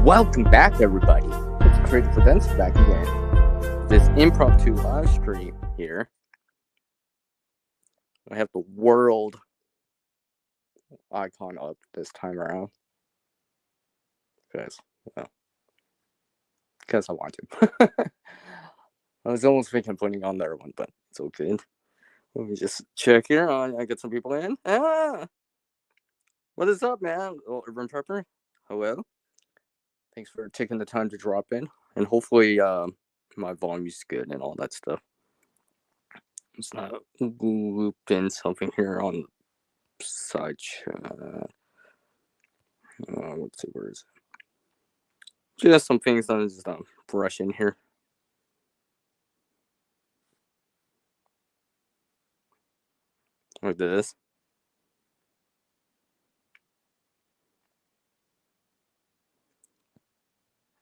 Welcome back, everybody. It's Creative Events back again. This impromptu live stream here. I have the world icon up this time around. Because I want to. I was almost thinking of putting on the other one, but it's okay. Let me just check here. I get some people in. What is up, man? Oh, Urban Prepper. Hello. Thanks for taking the time to drop in. And hopefully my volume's good and all that stuff. It's not looping something here on the side chat. Let's see, where is it? Just some things that I'm just brush in here. Like this.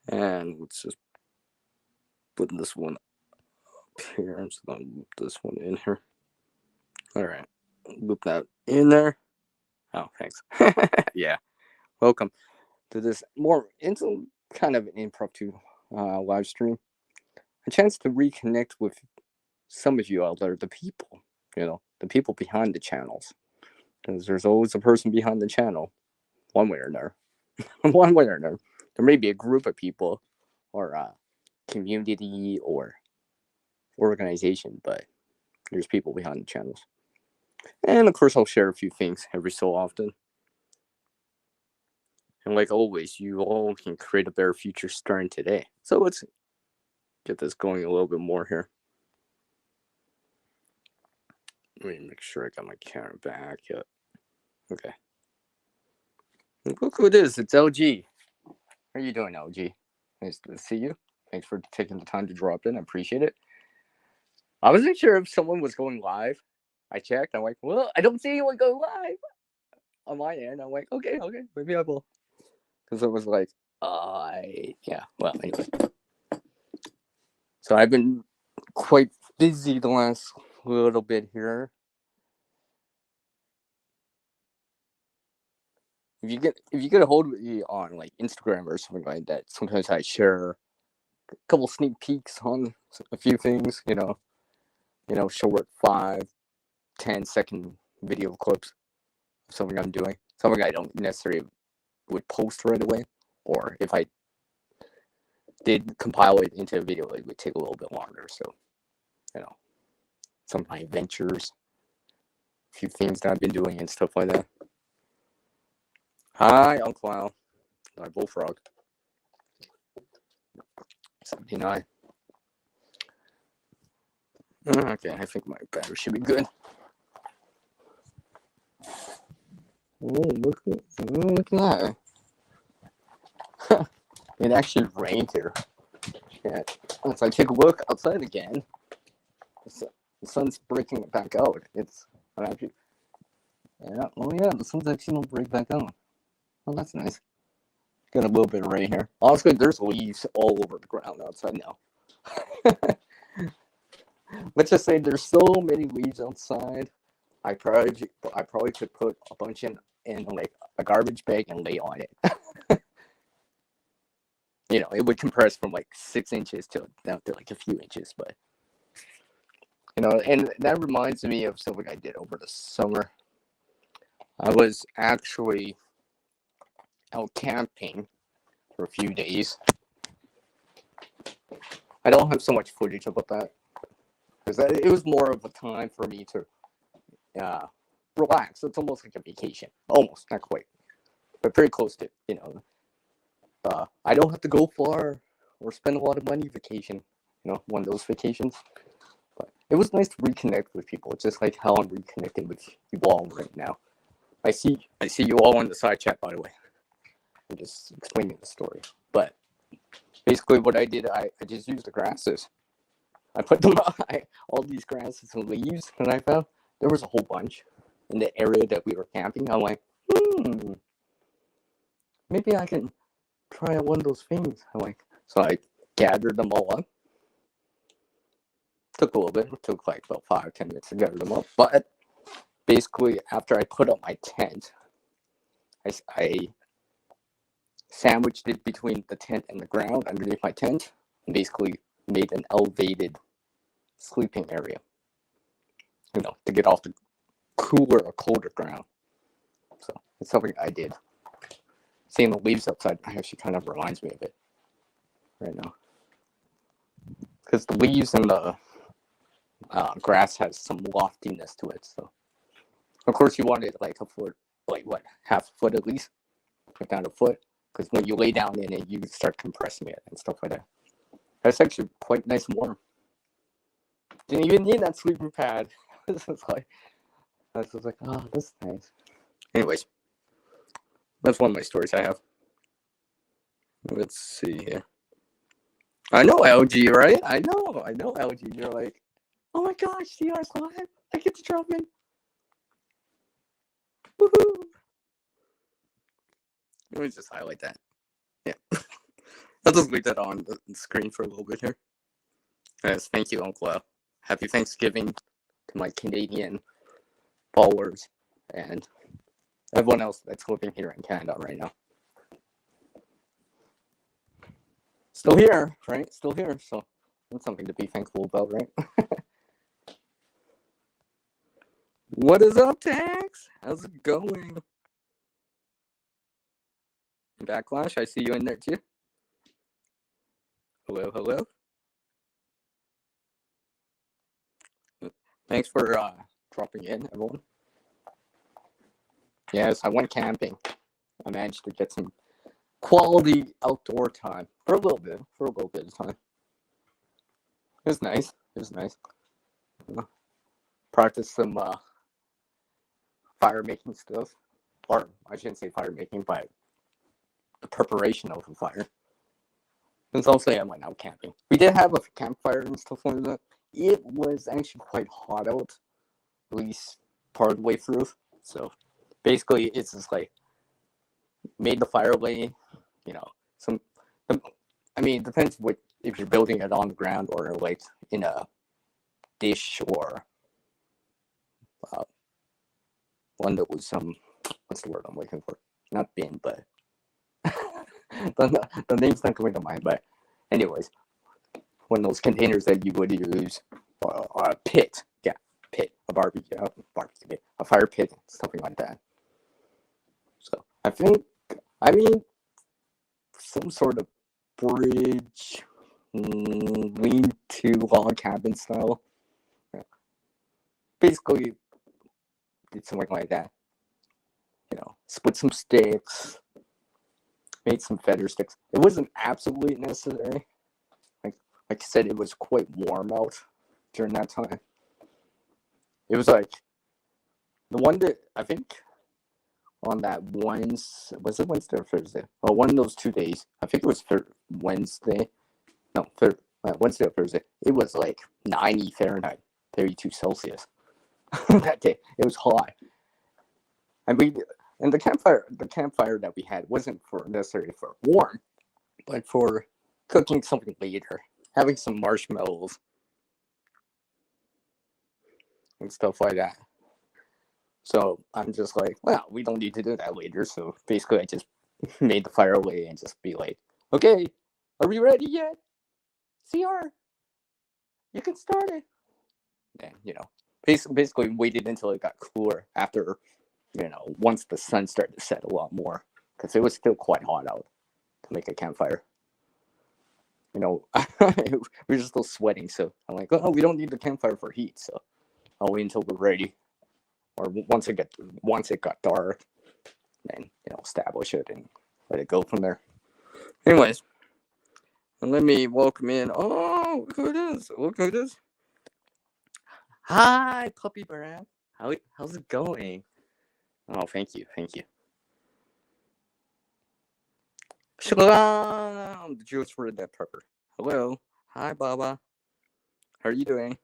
And let's just put this one up here. I'm just gonna loop this one in here. Alright. Loop that in there. Oh, thanks. Yeah. Welcome to this it's kind of an impromptu live stream. A chance to reconnect with some of you out there, the people, the people behind the channels. Because there's always a person behind the channel, one way or another. One way or another. There may be a group of people or a community or organization, but there's people behind the channels. And of course, I'll share a few things every so often. And like always, you all can create a better future starting today. So let's get this going a little bit more here. Let me make sure I got my camera back. Yep. Okay. Look who it is. It's LG. How are you doing, LG? Nice to see you. Thanks for taking the time to drop in. I appreciate it. I wasn't sure if someone was going live. I checked. I'm like, well, I don't see anyone go live on my end. I'm like, okay, maybe I will. Because it was like, yeah, well, anyway. So I've been quite busy the last little bit here. If you get a hold of me on like Instagram or something like that, sometimes I share a couple sneak peeks on a few things, short 5-10 second video clips of something I'm doing, something I don't necessarily would post right away, or if I did compile it into a video, it would take a little bit longer. So, some of my adventures, a few things that I've been doing and stuff like that. Hi, Uncle Al. My bullfrog. 79. Okay, I think my battery should be good. Oh, look at that. It actually rained here. Yeah. Once I take a look outside again, the sun's breaking back out. The sun's actually gonna break back out. Oh, that's nice. Got a little bit of rain here. Honestly, there's leaves all over the ground outside now. Let's just say there's so many leaves outside. I probably could put a bunch in like a garbage bag and lay on it. It would compress from like 6 inches down to like a few inches, but and that reminds me of something I did over the summer. I was actually out camping for a few days. I don't have so much footage about that because it was more of a time for me to relax. It's almost like a vacation. Almost, not quite, but pretty close to, I don't have to go far or spend a lot of money vacation, one of those vacations. But it was nice to reconnect with people. It's just like how I'm reconnecting with you all right now. I see you all in the side chat, by the way. I'm just explaining the story. But basically what I did, I just used the grasses. I put them all these grasses and leaves, and I found there was a whole bunch in the area that we were camping. I'm like, maybe I can try one of those things. So I gathered them all up. Took a little bit. It took like about 5-10 minutes to gather them up. But basically, after I put up my tent, I sandwiched it between the tent and the ground underneath my tent, and basically made an elevated sleeping area, to get off the cooler or colder ground. So it's something I did. Seeing the leaves outside actually kind of reminds me of it right now, because the leaves and the grass has some loftiness to it. So of course you want it like a foot, half a foot at least, put down a foot, because when you lay down in it, you start compressing it and stuff like that. That's actually quite nice and warm. Didn't even need that sleeping pad. I was like, oh, that's nice. Anyways, that's one of my stories I have. Let's see here. I know LG, right? I know LG. You're like, oh my gosh, CR's live. I get to drop in. Woohoo! Let me just highlight that. Yeah. I'll just leave that on the screen for a little bit here. Yes, thank you, Uncle Al. Happy Thanksgiving to my Canadian followers and everyone else that's living here in Canada right now. Still here, right? Still here, so that's something to be thankful about, right? What is up, Tax? How's it going? Backlash, I see you in there too. Hello, hello. Thanks for dropping in, everyone. Yes, I went camping. I managed to get some quality outdoor time for a little bit of time. It was nice. Practice some fire making stuff, or I shouldn't say fire making, but the preparation of the fire. Since also I went out camping. We did have a campfire and stuff like that. It was actually quite hot out, at least part of the way through. So basically, it's just like made the fire lay, it depends if you're building it on the ground or like in a dish or one that was what's the word I'm looking for? Not bin, but the name's not coming to mind. But anyways, one of those containers that you would use, a pit, a barbecue pit, a fire pit, something like that. So I mean, some sort of bridge, lean-to log cabin style. Basically, did something like that. Split some sticks, made some feather sticks. It wasn't absolutely necessary. Like I said, it was quite warm out during that time. It was like the one that I think on that Wednesday, was it Wednesday or Thursday? Oh, one of those 2 days. I think it was Wednesday. No, Wednesday or Thursday. It was like 90 Fahrenheit, 32 Celsius. That day, it was hot. And the campfire that we had wasn't necessarily for warm, but for cooking something later, having some marshmallows and stuff like that. So I'm just like, well, we don't need to do that later. So basically, I just made the fire away and just be like, okay, are we ready yet? CR, you can start it. And basically waited until it got cooler after. Once the sun started to set a lot more, because it was still quite hot out to make a campfire. We were just still sweating, so I'm like, oh, we don't need the campfire for heat, so I'll wait until we're ready, or once it got dark, then establish it and let it go from there. Anyways, let me welcome in. Oh, look who it is! Hi, Puppy Brad. How's it going? Oh, thank you. Shalom, the Jewish word that pepper. Hello. Hi, Baba. How are you doing?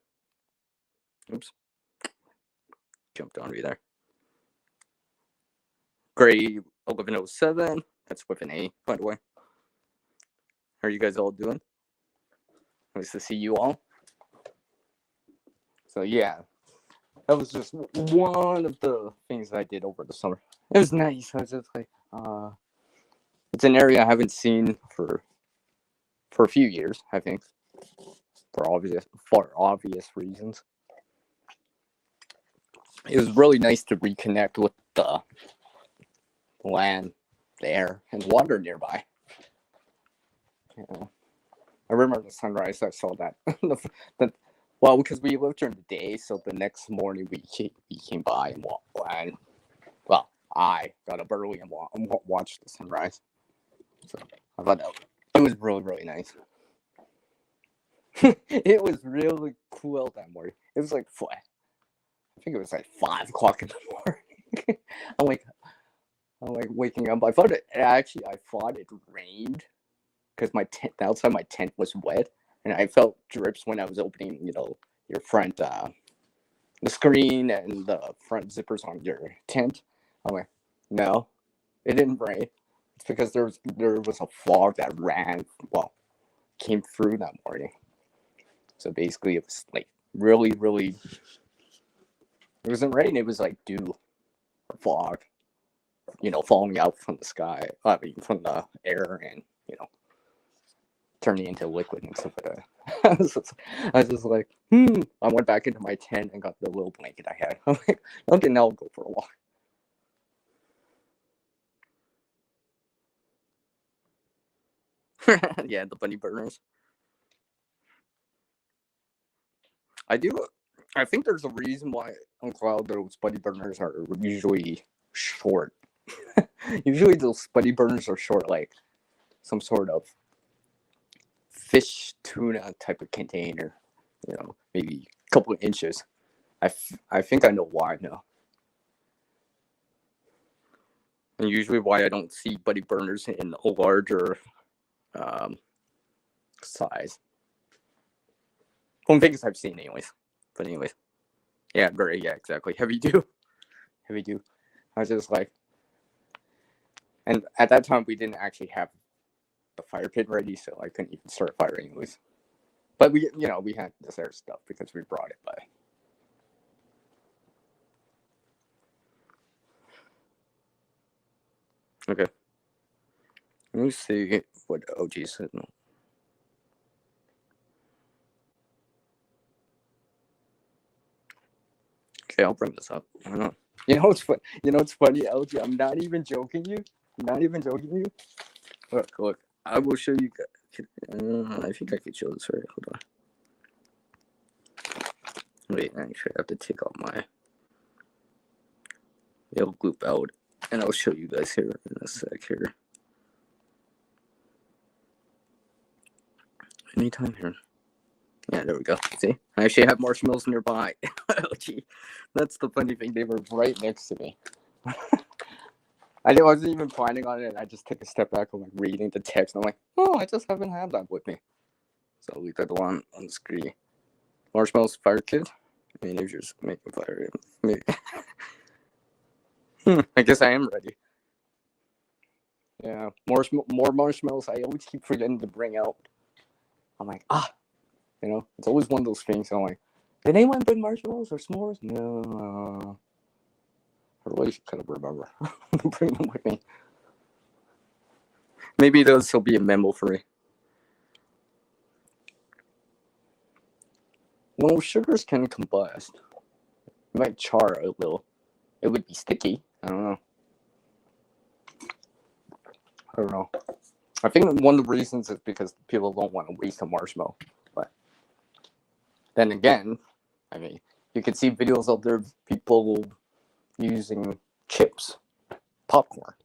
Oops. Jumped on me there. Gray 1107. That's with an A, by the way. How are you guys all doing? Nice to see you all. So, yeah. That was just one of the things I did over the summer. It was nice. I was just like, It's an area I haven't seen for a few years, I think, for obvious reasons. It was really nice to reconnect with the land, the air, and water nearby. Yeah. I remember the sunrise. I saw that. Well, because we lived during the day, so the next morning we came by and well, I got up early and watched the sunrise. So I thought it was really, really nice. It was really cool that morning. It was like I think it was like 5 o'clock in the morning. I'm like waking up. I thought it rained because my tent outside my tent was wet, and I felt drips when I was opening, your front the screen and the front zippers on your tent. I'm like, no, it didn't rain. It's because there was a fog that came through that morning. So basically, it was like really, really. It wasn't rain. It was like dew or fog, falling out from the sky. I mean, from the air, and turning into liquid and stuff like that. I was just like, I went back into my tent and got the little blanket I had. I'm like, okay, now I'll go for a walk. Yeah, the bunny burners. I think there's a reason why on cloud those bunny burners are usually short. Usually those bunny burners are short, like some sort of fish tuna type of container. Maybe a couple of inches. I think I know why now. And usually why I don't see bunny burners in a larger size. One things I've seen, anyways. But anyways, yeah, exactly. Heavy dew. I was just like, and at that time we didn't actually have the fire pit ready, so I couldn't even start a fire anyways. But we had this air stuff because we brought it by. Okay. Let me see what OG said. Okay, I'll bring this up. I don't know. What's funny, LG? I'm not even joking you. Look. I will show you guys. I think I could show this right. Hold on. Wait, actually, I have to take off my it'll gloop out, and I'll show you guys here in a sec here. Anytime here. Yeah, there we go. See? I actually have marshmallows nearby. Oh, gee. That's the funny thing. They were right next to me. I wasn't even planning on it. I just took a step back. I'm like reading the text. And I'm like, oh, I just haven't had that with me. So we got the one on the screen. Marshmallows fire kit. I mean, if you're just making fire, maybe. I guess I am ready. Yeah, more marshmallows. I always keep forgetting to bring out. I'm like, it's always one of those things. I'm like, did anyone bring marshmallows or s'mores? No. I really should kind of remember. Bring them with me. Maybe those will be a memo for me. Well, sugars can combust. It might char a little. It would be sticky. I don't know. I think one of the reasons is because people don't want to waste a marshmallow. But then again, I mean, you can see videos out there of people using chips, popcorn.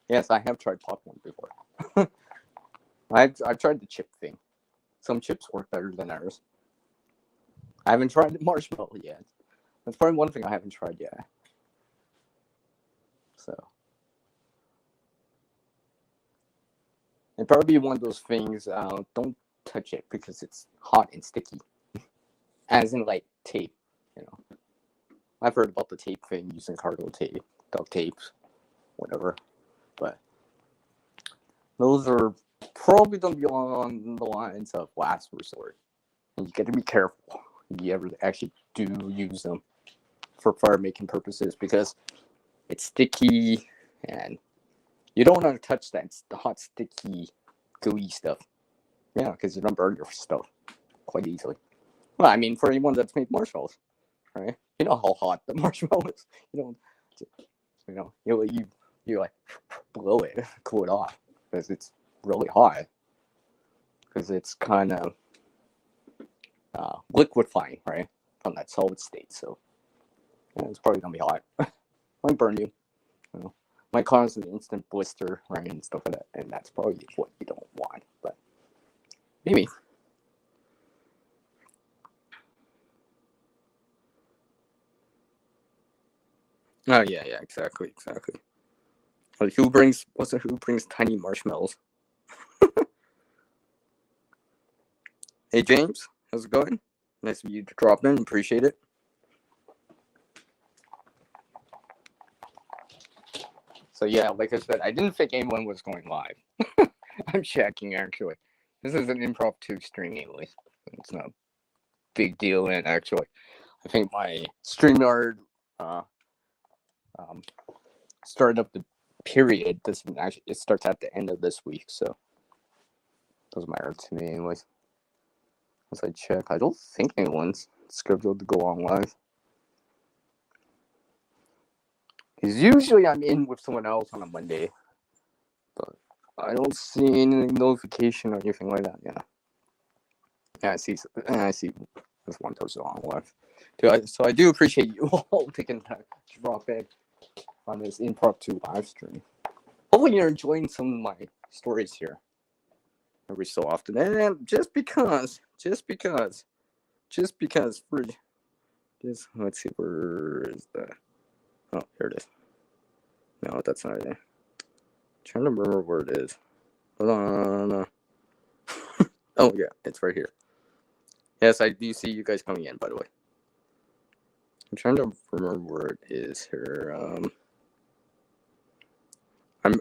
Yes, I have tried popcorn before. I've tried the chip thing. Some chips work better than others. I haven't tried the marshmallow yet. That's probably one thing I haven't tried yet. So it'd probably be one of those things. Don't touch it because it's hot and sticky. As in like tape, I've heard about the tape thing using cargo tape, duct tapes, whatever. But those are probably going to be on the lines of last resort. And you got to be careful if you ever actually do use them for fire making purposes because it's sticky and You don't want to touch that the hot, sticky, gooey stuff. Yeah, because you don't burn your stuff quite easily. Well, I mean, for anyone that's made marshmallows, right? You know how hot the marshmallow is. You like blow it, cool it off, because it's really hot. Because it's kind of liquefying, right, from that solid state. So yeah, it's probably gonna be hot. Might burn you. Might cause an instant blister, right, and stuff like that. And that's probably what you don't want. But maybe. Oh yeah, exactly. Like who brings tiny marshmallows? Hey James, how's it going? Nice of you to drop in. Appreciate it. So yeah, like I said, I didn't think anyone was going live. I'm checking actually. This is an impromptu stream anyways. It's not a big deal, and actually, I think my StreamYard started up the period. It starts at the end of this week, so it doesn't matter to me anyways. As I check, I don't think anyone's scheduled to go on live. Because usually I'm in with someone else on a Monday, but I don't see any notification or anything like that. Yeah, I see there's one person on live. So I do appreciate you all taking time to drop in on this impromptu live stream. Hopefully you're enjoying some of my stories here every so often. And just because for this, let's see, where is that? Oh, here it is. No, that's not it. I'm trying to remember where it is. Hold on. Oh yeah, it's right here. Yes, I do see you guys coming in, by the way. I'm trying to remember where it is here.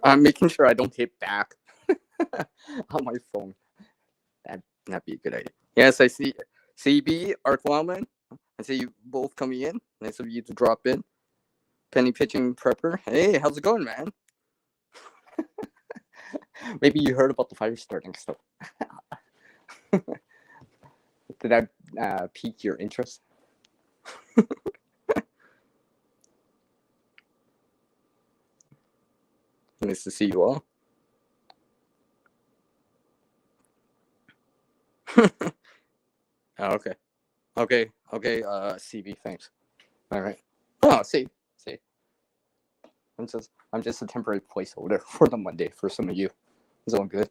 I'm making sure I don't hit back on my phone. That'd be a good idea. Yes, I see CB, Arklawman. I see you both coming in. Nice of you to drop in. Penny Pitching Prepper. Hey, how's it going, man? Maybe you heard about the fire starting stuff. Did that pique your interest? Nice to see you all. Oh, okay. CB, thanks. All right. Oh, see. I'm just a temporary placeholder for the Monday for some of you. It's all good.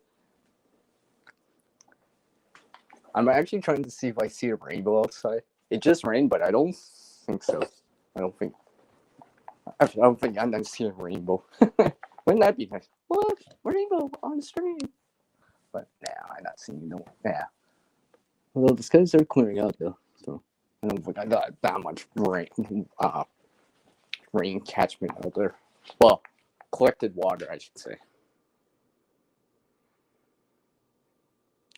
I'm actually trying to see if I see a rainbow outside. It just rained, but I don't think so. I don't think I'm seeing a rainbow. Wouldn't that be nice? Look, rainbow on the stream. But nah, I'm not seeing no. Yeah. Well, the skies are clearing out though, so I don't think I got that much rain catchment out there. Well, collected water, I should say.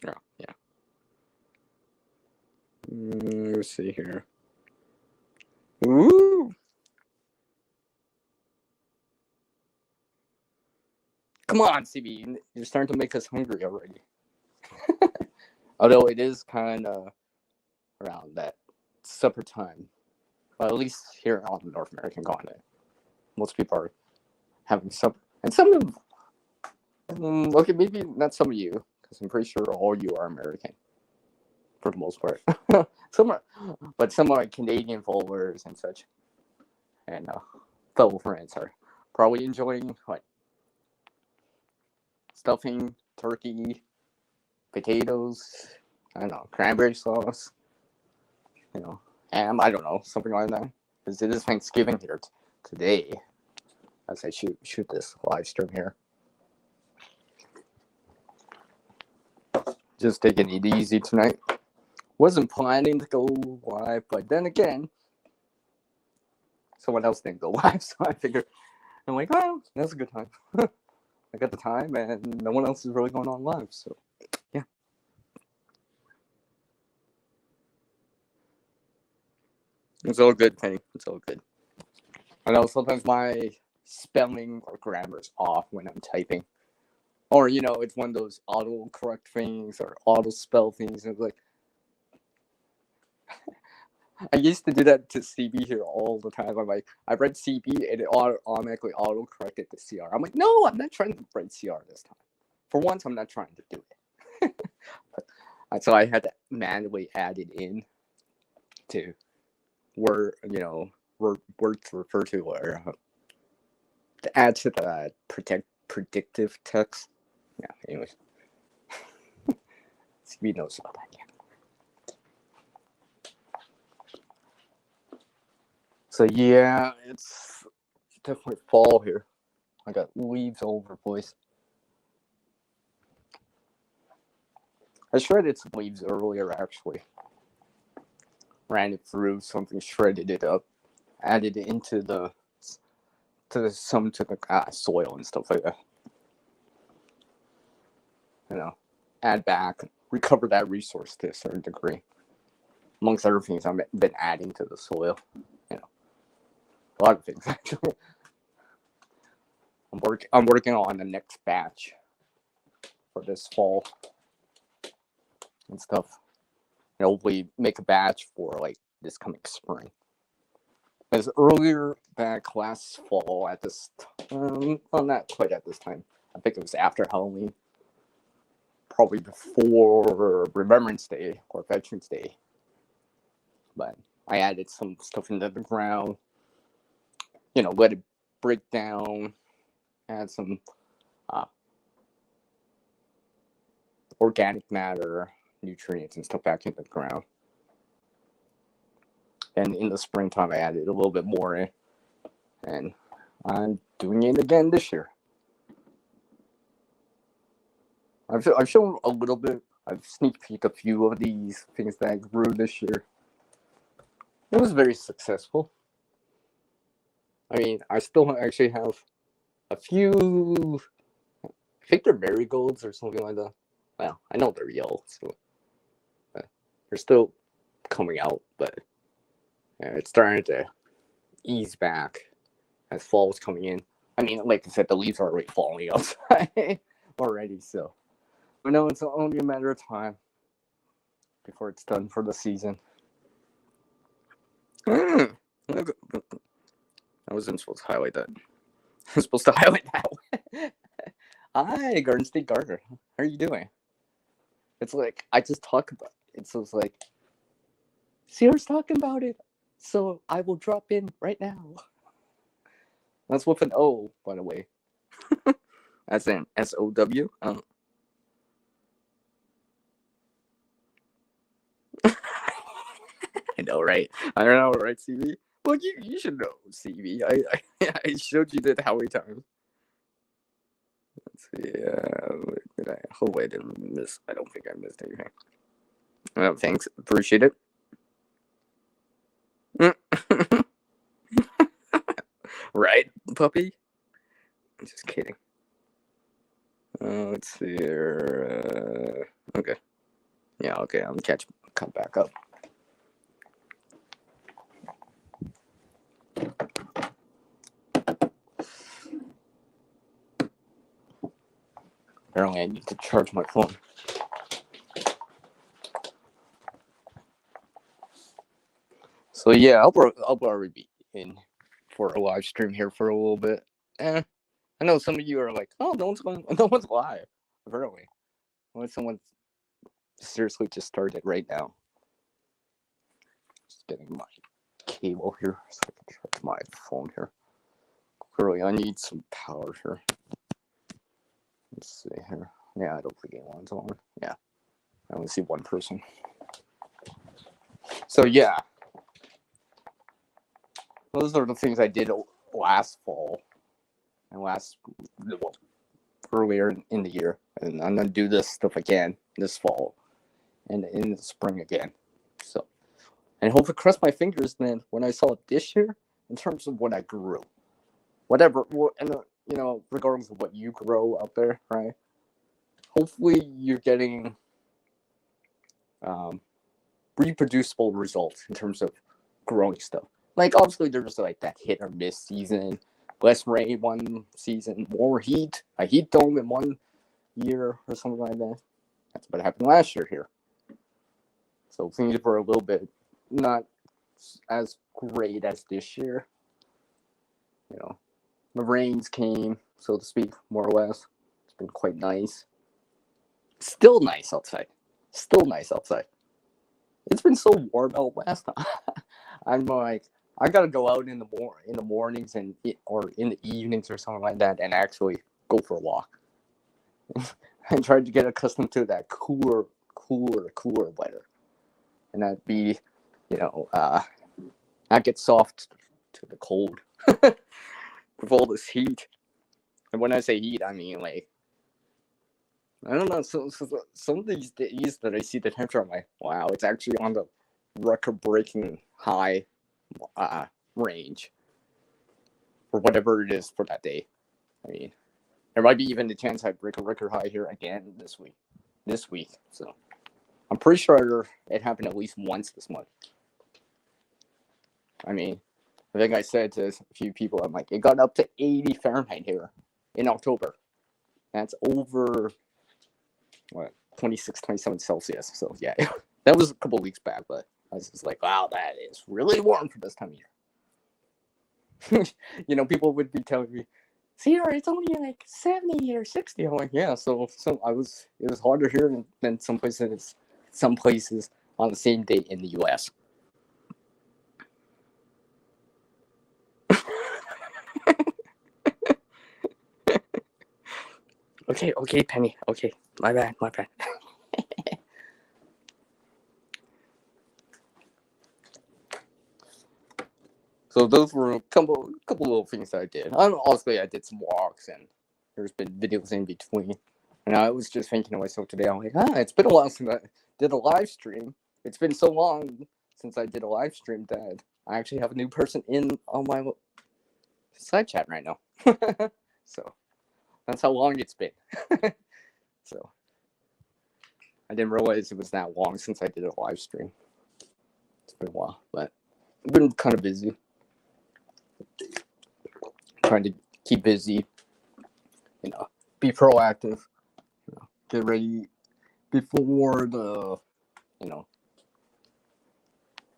Oh, yeah. Let's see here. Ooh! Come on, CB. You're starting to make us hungry already. Although it is kind of around that supper time. Well, at least here on the North American continent. Most people are having supper. And some of them, okay, maybe not some of you, because I'm pretty sure all you are American. For the most part. Some of my Canadian followers and such, and fellow friends are probably enjoying what? Stuffing, turkey, potatoes, I don't know, cranberry sauce, ham, I don't know, something like that. Because it is Thanksgiving here today, as I shoot this live stream here. Just taking it easy tonight. Wasn't planning to go live, but then again, someone else didn't go live, so I figured, I'm like, well, that's a good time. I got the time, and no one else is really going on live, so yeah. It's all good, Penny. It's all good. I know sometimes my spelling or grammar's off when I'm typing. Or, it's one of those auto-correct things or auto-spell things. And it's like, I used to do that to CB here all the time. I'm like, I read CB and it automatically auto-corrected to CR. I'm like, no, I'm not trying to write CR this time. For once, I'm not trying to do it. So I had to manually add it in to word to refer to, or to add to the predictive text. Yeah, anyways. CB knows about that, yeah. So yeah, it's definitely fall here. I got leaves all over the place. I shredded some leaves earlier, actually. Ran it through something, shredded it up, added it into the soil and stuff like that. Add back, recover that resource to a certain degree. Amongst other things, I've been adding to the soil. A lot of things, actually. I'm working on the next batch for this fall and stuff. And hopefully make a batch for like this coming spring. Because earlier back last fall at this time, well, not quite at this time. I think it was after Halloween. Probably before Remembrance Day or Veterans Day. But I added some stuff into the ground. Let it break down. Add some organic matter, nutrients, and stuff back into the ground. And in the springtime, I added a little bit more in. And I'm doing it again this year. I've shown a little bit. I've sneak peeked a few of these things that I grew this year. It was very successful. I mean, I still actually have a few. I think they're marigolds or something like that. Well, I know they're yellow, so they're still coming out, but it's starting to ease back as fall's coming in. I mean, like I said, the leaves are already falling outside already, so I know it's only a matter of time before it's done for the season. I wasn't supposed to highlight that. I was supposed to highlight that. Hi, Garden State Gardener. How are you doing? It's like, I just talk about it. So it's like, Sierra's talking about it, so I will drop in right now. That's with an O, by the way. As in S-O-W. I know, right? I don't know, right, CB? Well, you should know, CB. I showed you that how many times. Let's see. I hope I didn't miss. I don't think I missed anything. Oh, thanks. Appreciate it. Right, puppy? I'm just kidding. Let's see here. Okay. Yeah, okay. I'm come back up. Apparently, I need to charge my phone. So yeah, I'll probably be in for a live stream here for a little bit. I know some of you are like, "Oh, no one's live." Apparently, unless someone seriously just started right now. Just getting my cable here so I can charge my phone here. Clearly, I need some power here. Let's see here. Yeah, I don't think anyone's on. Yeah, I only see one person. So yeah, those are the things I did last fall and earlier in the year, and I'm gonna do this stuff again this fall and in the spring again. So, and hopefully cross my fingers then when I saw it this year in terms of what I grew, whatever, and regardless of what you grow out there, right? Hopefully you're getting reproducible results in terms of growing stuff. Like obviously there's like that hit or miss season less rain one season, more heat, a heat dome in one year or something like that. That's what happened last year here. So things were a little bit not as great as this year. You know, the rains came, so to speak, more or less. It's been quite nice. Still nice outside. Still nice outside. It's been so warm out last time. I'm like, I gotta go out in the mornings or in the evenings or something like that, and actually go for a walk. And try to get accustomed to that cooler weather, and that'd be, not get soft to the cold with all this heat. And when I say heat, I mean like, I don't know. So some of these days that I see the temperature, I'm like, wow, it's actually on the record-breaking high range for whatever it is for that day. I mean, there might be even the chance I break a record high here again this week. So I'm pretty sure it happened at least once this month. I mean, I think I said to a few people, I'm like, it got up to 80 Fahrenheit here in October. That's over, 26, 27 Celsius. So, yeah, that was a couple weeks back, but I was just like, wow, that is really warm for this time of year. People would be telling me, Cedar, it's only like 70 or 60. I'm like, yeah, so it was harder here than some places on the same day in the U.S. Okay, Penny. Okay, my bad. So those were a couple little things that I did. Honestly, I did some walks, and there's been videos in between. And I was just thinking to myself today, I'm like, it's been a while since I did a live stream. It's been so long since I did a live stream that I actually have a new person on my side chat right now. So that's how long it's been. So I didn't realize it was that long since I did a live stream. It's been a while, but I've been kind of busy. Trying to keep busy, be proactive, get ready before the,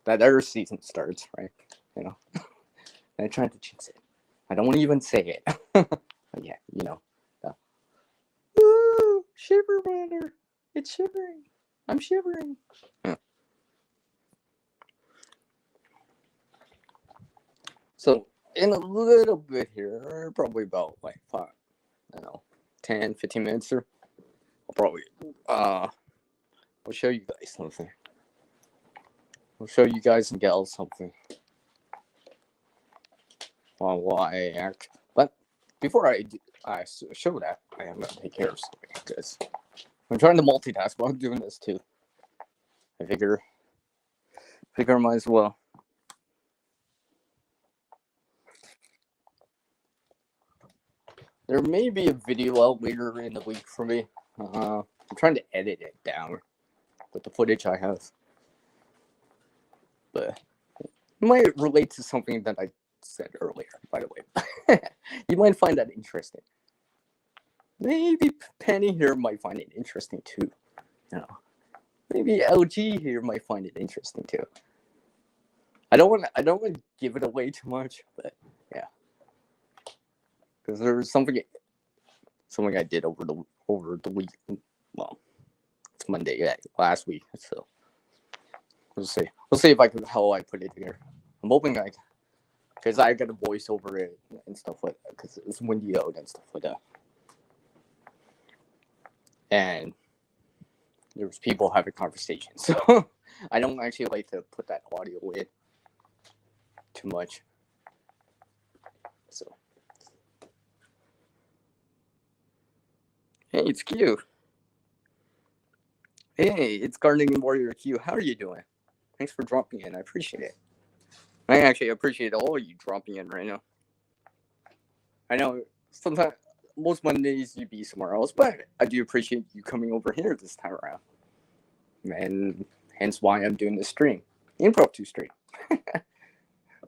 that other season starts, right? I tried to jinx it. I don't even say it. But yeah, ooh, shiver weather. It's shivering. I'm shivering. Yeah. So in a little bit here, probably about like 10, 15 minutes or I'll probably I'll show you guys something. I'll show you guys and gals something on why I act. But before I show that, I am gonna take care of something because I'm trying to multitask while I'm doing this too. I figure I might as well. There may be a video out later in the week for me. I'm trying to edit it down with the footage I have. But it might relate to something that I said earlier, by the way. You might find that interesting. Maybe Penny here might find it interesting too. Maybe LG here might find it interesting too. I don't want to give it away too much, but yeah. Because there was something I did over the week. Well, it's Monday, last week. So we'll see how I put it here. I'm hoping because I got a voice over it and stuff like that. Because it's windy out and stuff like that. And there was people having conversations, so I don't actually like to put that audio in too much. So. Hey, it's Q. Hey, it's Gardening Warrior Q. How are you doing? Thanks for dropping in. I appreciate it. I actually appreciate all of you dropping in right now. I know sometimes, most Mondays you'd be somewhere else, but I do appreciate you coming over here this time around. And hence why I'm doing this stream. Impromptu stream.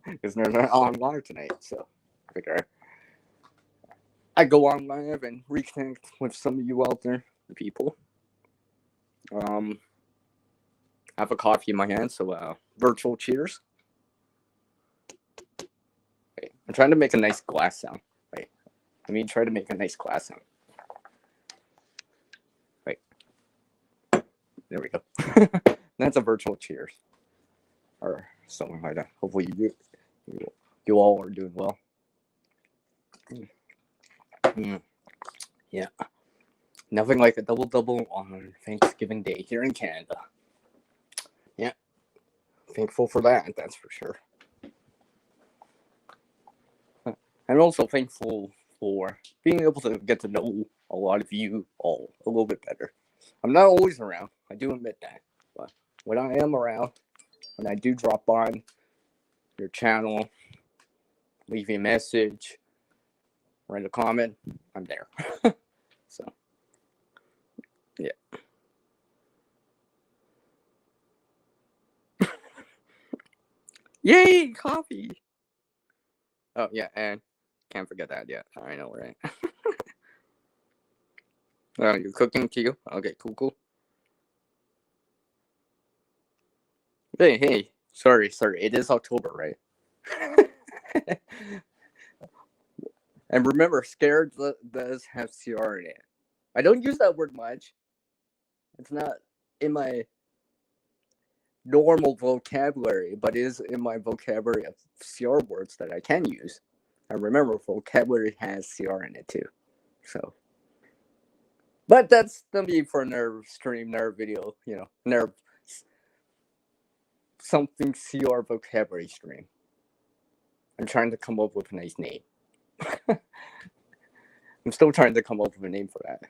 Because they're not on live tonight, so I figure I go on live and reconnect with some of you out there, the people. I have a coffee in my hand, so virtual cheers. Wait, I'm trying to make a nice glass sound. Wait, let me try to make a nice glass sound. Wait, there we go. That's a virtual cheers, or something like that. Hopefully you all are doing well. Yeah, nothing like a double on Thanksgiving Day here in Canada. Yeah, thankful for that. That's for sure. I'm also thankful for being able to get to know a lot of you all a little bit better. I'm not always around, I do admit that. But when I am around, when I do drop on your channel, leave a message, write a comment, I'm there. So, yeah. Yay, coffee! Oh, yeah, and can't forget that yet. I know, right? Oh, you're cooking too? Okay, cool. Hey, sorry. It is October, right? And remember, scared does have CR in it. I don't use that word much. It's not in my normal vocabulary, but it is in my vocabulary of CR words that I can use. And remember, vocabulary has CR in it too. So, but that's gonna be for nerve stream, nerve video, nerve something CR vocabulary stream. I'm trying to come up with a nice name. I'm still trying to come up with a name for that.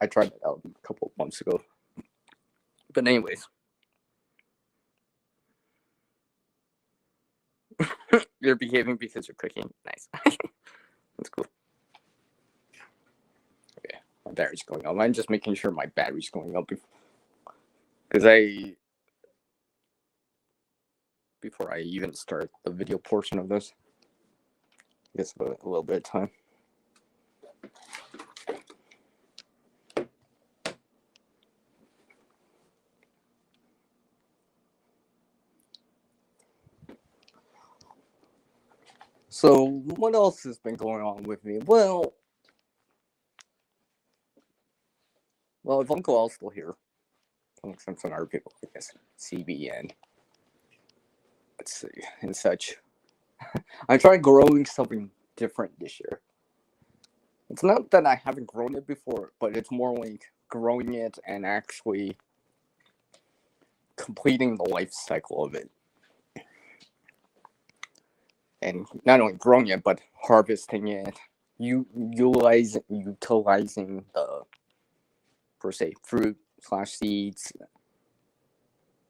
I tried that out a couple of months ago. But anyways. You're behaving because you're cooking. Nice. That's cool. Okay, my battery's going up. I'm just making sure my battery's going up because before I even start the video portion of this. I guess a little bit of time. So, what else has been going on with me? Well, if Uncle Al's still here, some other people, I guess, CBN, let's see, and such. I'm trying growing something different this year. It's not that I haven't grown it before, but it's more like growing it and actually completing the life cycle of it. And not only growing it, but harvesting it, utilizing the, per se, fruit / seeds,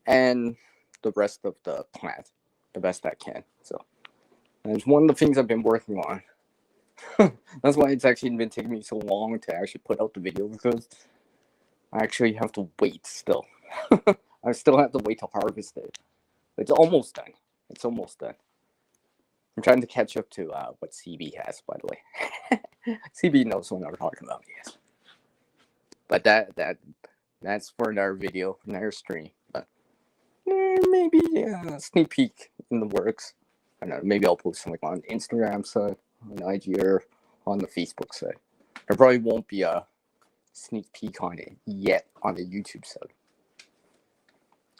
and the rest of the plant the best I can. So that's one of the things I've been working on. That's why it's actually been taking me so long to actually put out the video, because I actually have to wait still. I still have to wait to harvest it. It's almost done. I'm trying to catch up to what CB has, by the way. CB knows what I'm talking about, yes. But that's for another video, another stream. But maybe a sneak peek in the works. I don't know, maybe I'll post something on Instagram side, on IG, or on the Facebook side. There probably won't be a sneak peek on it yet on the YouTube side.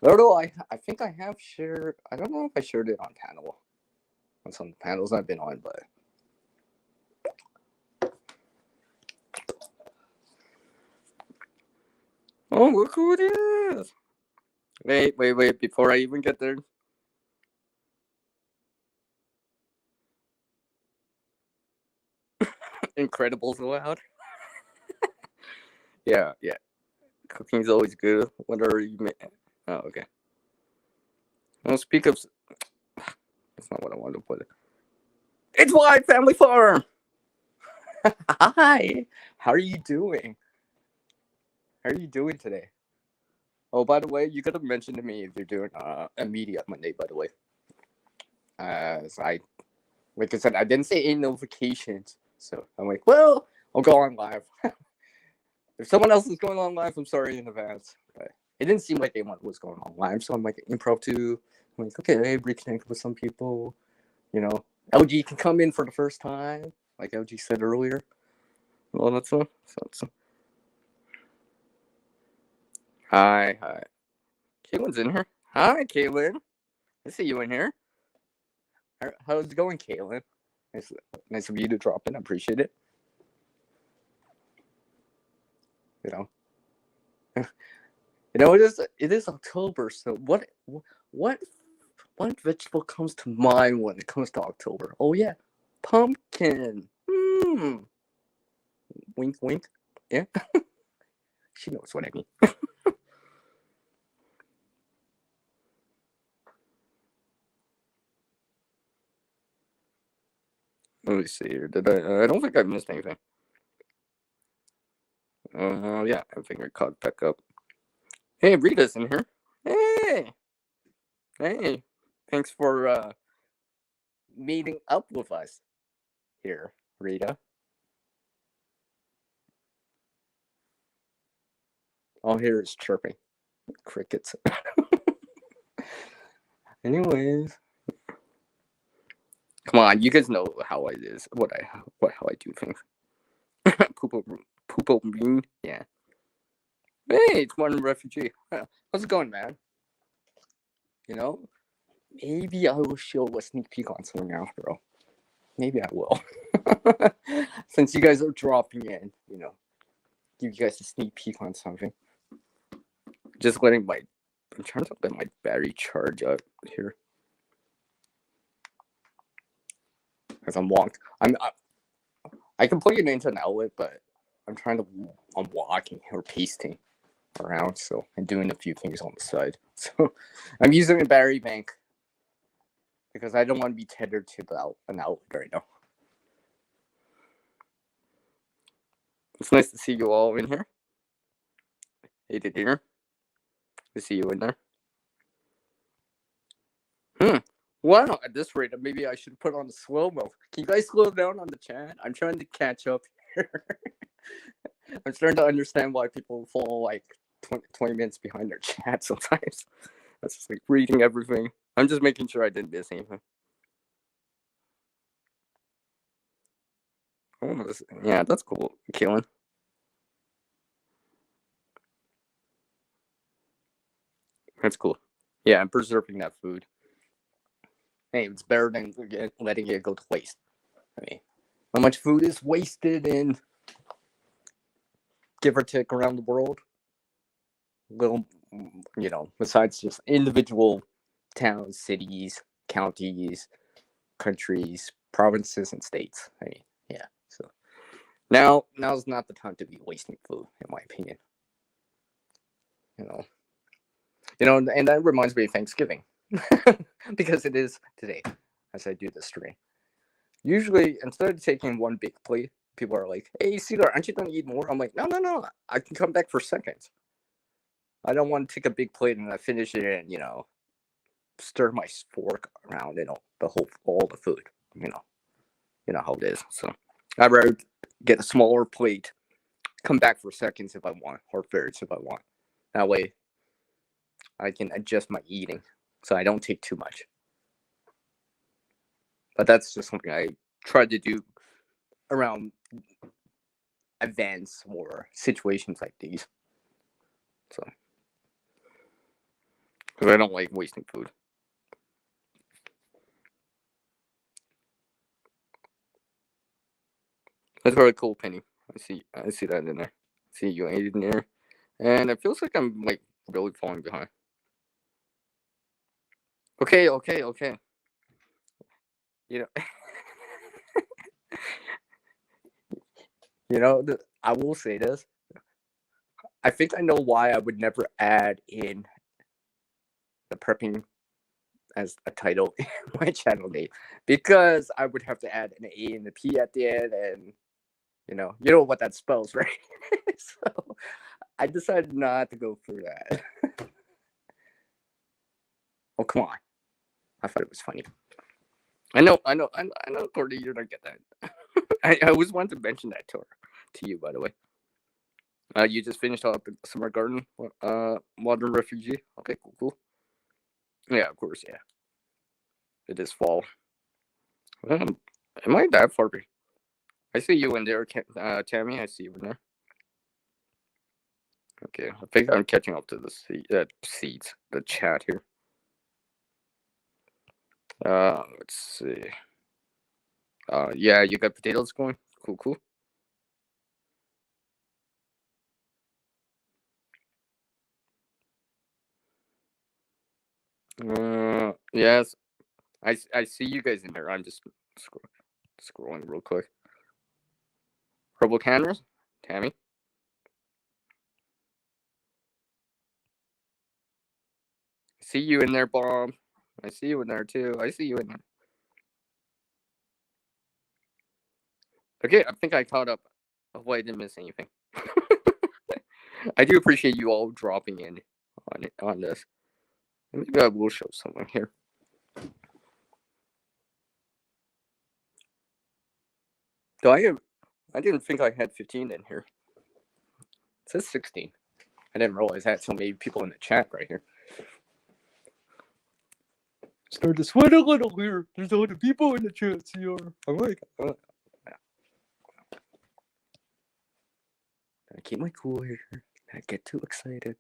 Although I think I have shared, I don't know if I shared it on panel. On some panels I've been on, but oh, look who it is! Wait! Before I even get there, Incredibles allowed. Yeah. Cooking's always good. Whatever you make. Oh, okay. Well, speak of. That's not what I wanted to put. It's Wide Family Farm. Hi. How are you doing? How are you doing today? Oh, by the way, you could have mentioned to me if you're doing a media Monday. By the way, so like I said, I didn't say any notifications, So I'm like, well, I'll go on live. If someone else is going on live, I'm sorry in advance. But it didn't seem like anyone was going on live, so I'm like impromptu. I'm like, okay, reconnect with some people. LG can come in for the first time, like LG said earlier. Well, that's so. Hi. Caitlin's in here. Hi, Caitlin. I see you in here. How's it going, Caitlin? Nice of you to drop in. I appreciate it. It is October, so what vegetable comes to mind when it comes to October? Oh yeah, pumpkin. Wink, wink. Yeah, she knows what I mean. Let me see here. Did I? I don't think I missed anything. Yeah, I think I caught back up. Hey, Rita's in here. Hey. Thanks for meeting up with us here, Rita. All here is chirping. Crickets. Anyways. Come on, you guys know how it is. How I do things. Poopo bean. Yeah. Hey, it's one refugee. How's it going, man? Maybe I will show a sneak peek on something after all. Maybe I will. Since you guys are dropping in, give you guys a sneak peek on something. Just I'm trying to let my battery charge up here. Because I'm I can plug it into an outlet, but I'm walking or pasting around, so I'm doing a few things on the side. So I'm using a battery bank because I don't want to be tethered to an outlet right now. It's nice to see you all in here. Hey, to dinner. To see you in there. Wow, at this rate, maybe I should put on the slow-mo. Can you guys slow down on the chat? I'm trying to catch up here. I'm starting to understand why people fall like 20 minutes behind their chat sometimes. That's just like reading everything. I'm just making sure I didn't miss anything. Yeah, that's cool, Kaylin. That's cool. Yeah, I'm preserving that food. Hey, it's better than letting it go to waste. I mean, how much food is wasted in give or take around the world? Little, besides just individual towns, cities, counties, countries, provinces, and states. I mean, yeah. So now's not the time to be wasting food, in my opinion. And that reminds me of Thanksgiving because it is today as I do this stream. Usually, instead of taking one big plate, people are like, "Hey, Cedar, aren't you gonna eat more?" I'm like, "No, I can come back for seconds. I don't want to take a big plate and I finish it and stir my fork around all the food. You know how it is. So I'd rather get a smaller plate, come back for seconds if I want, or thirds if I want. That way, I can adjust my eating so I don't take too much. But that's just something I try to do around events or situations like these. So, because I don't like wasting food. That's very cool, Penny. I see that in there. See you ate in there, and it feels like I'm like really falling behind. Okay. You know, I will say this. I think I know why I would never add in the prepping as a title in my channel name, because I would have to add an A and a P at the end, and you know what that spells, right? So I decided not to go through that. Oh, come on. I thought it was funny. I know, Courtney, you're not get that. I always wanted to mention that to you, by the way. You just finished up the summer garden, modern refugee. Okay, cool. Yeah, of course, yeah. It is fall. Am I that far? I see you in there, Tammy. I see you in there. Okay, I think I'm catching up to the seats, the chat here. Let's see. Yeah, you got potatoes going. Cool. Yes, I see you guys in there. I'm just scrolling real quick. Purple canners, Tammy. See you in there, Bomb. I see you in there too. I see you in there. Okay, I think I caught up. Hopefully, I didn't miss anything. I do appreciate you all dropping in on this. Maybe I will show someone here. Do I didn't think I had 15 in here. It says 16. I didn't realize I had so many people in the chat right here. Start to sweat a little here. There's a lot of people in the chat here. I'm like, I keep my cool here. I get too excited.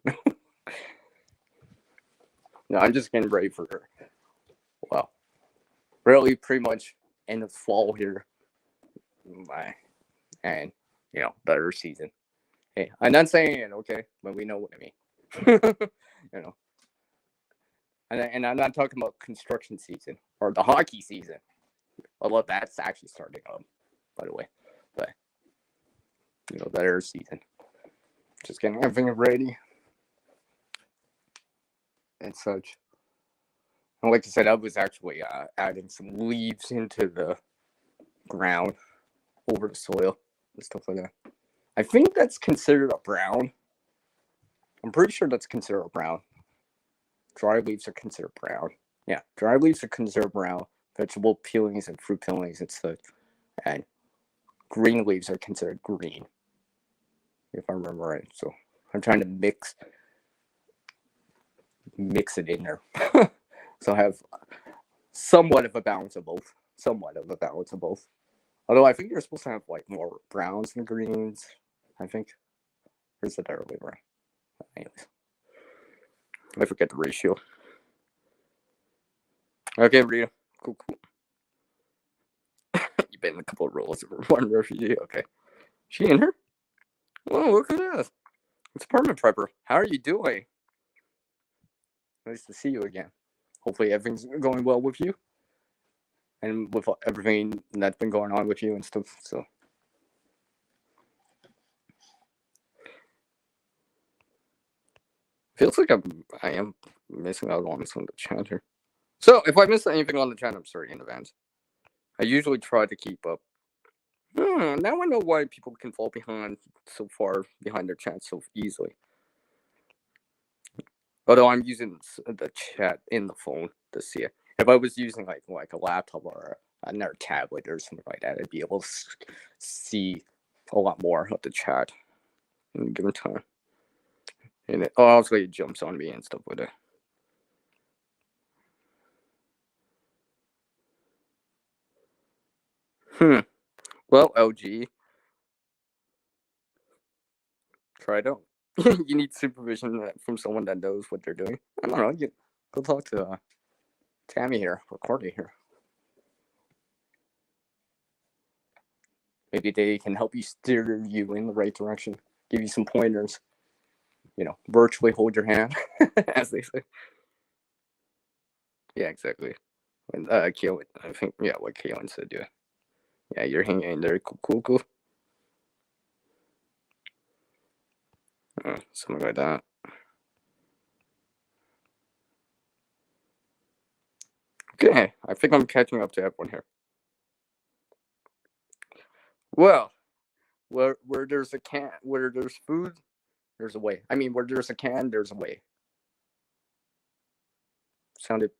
No, I'm just getting ready for her. Well, really, pretty much end of fall here. And better season. Hey, I'm not saying it, okay, but we know what I mean. And I'm not talking about construction season or the hockey season. Although that's actually starting up, by the way. But better season. Just getting everything ready and such. And like I said, I was actually adding some leaves into the ground over the soil and stuff like that. I think that's considered a brown. I'm pretty sure that's considered a brown. Dry leaves are considered brown. Yeah, dry leaves are considered brown. Vegetable peelings and fruit peelings and such. And green leaves are considered green, if I remember right. So I'm trying to mix it in there. So I have somewhat of a balance of both. Although I think you're supposed to have like more browns than greens. I think. Or is it the other way around? Anyways, I forget the ratio. Okay, Rita. Cool. You've been in a couple of roles of one refugee. Okay. She in her? Oh, look at this. It's apartment prepper. How are you doing? Nice to see you again. Hopefully everything's going well with you. And with everything that's been going on with you and stuff. So. Feels like I am missing out on some of the chat here. So, if I miss anything on the chat, I'm sorry in advance. I usually try to keep up. Now I know why people can fall so far behind their chat so easily. Although I'm using the chat in the phone to see it. If I was using like a laptop or another tablet or something like that, I'd be able to see a lot more of the chat in a given time. And obviously it jumps on me and stuff with it. Well, LG, try it out. You need supervision from someone that knows what they're doing. I don't know. Go talk to Tammy here, or Courtney here. Maybe they can help you steer you in the right direction, give you some pointers. Virtually hold your hand, as they say. Yeah, exactly. And Keelan, I think, yeah, what Keelan said, yeah. Yeah, you're hanging in there. Cool. Something like that. Okay, I think I'm catching up to everyone here. Well, where there's a can, where there's food, there's a way. I mean, where there's a can, there's a way. Sounded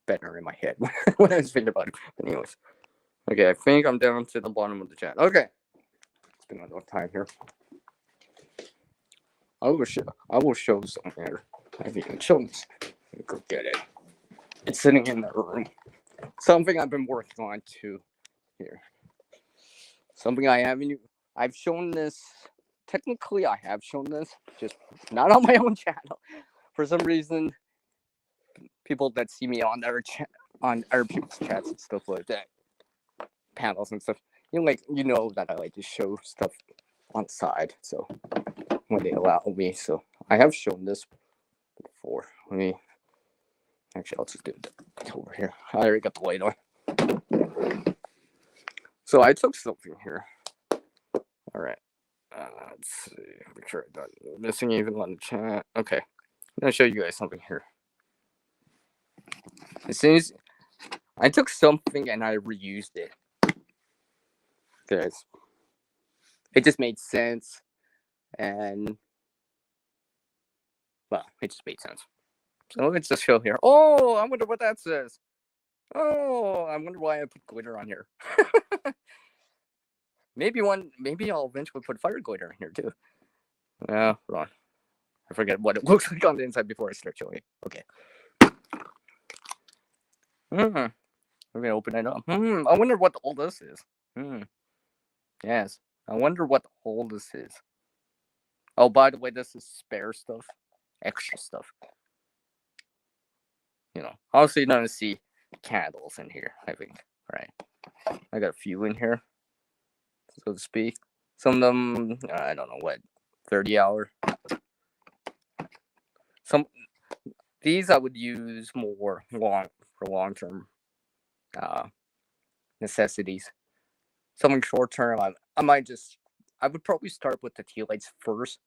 better in my head when I was thinking about it. But anyways, Okay, I think I'm down to the bottom of the chat. Okay. It's been a long time here. I will show something here. I haven't even shown this. Go get it. It's sitting in the room. Something I've been working on too. Here. Something I haven't. I've shown this. Technically, I have shown this, just not on my own channel. For some reason, people that see me on on other people's chats and stuff like that, panels and stuff, you know that I like to show stuff on the side. So when they allow me, so I have shown this before. Actually, I'll just do it over here. I already got the light on. So I took something here. All right. Let's see. Make sure I'm not missing anything on the chat. Okay. I'm gonna show you guys something here. As soon as I took something and I reused it, guys, it just made sense, and well, it just made sense. So let's just show here. Oh, I wonder what that says. Oh, I wonder why I put glitter on here. Maybe I'll eventually put fire glitter in here too. Wrong. I forget what it looks like on the inside before I start showing it. Okay. I'm gonna open it up. I wonder what all this is. Yes. I wonder what all this is. Oh, by the way, this is spare stuff. Extra stuff. Obviously you're not gonna see candles in here, I think. Right. I got a few in here, so to speak. Some of them, I don't know what, 30 hour. These I would use more for long term necessities. Something short term, I would probably start with the tea lights first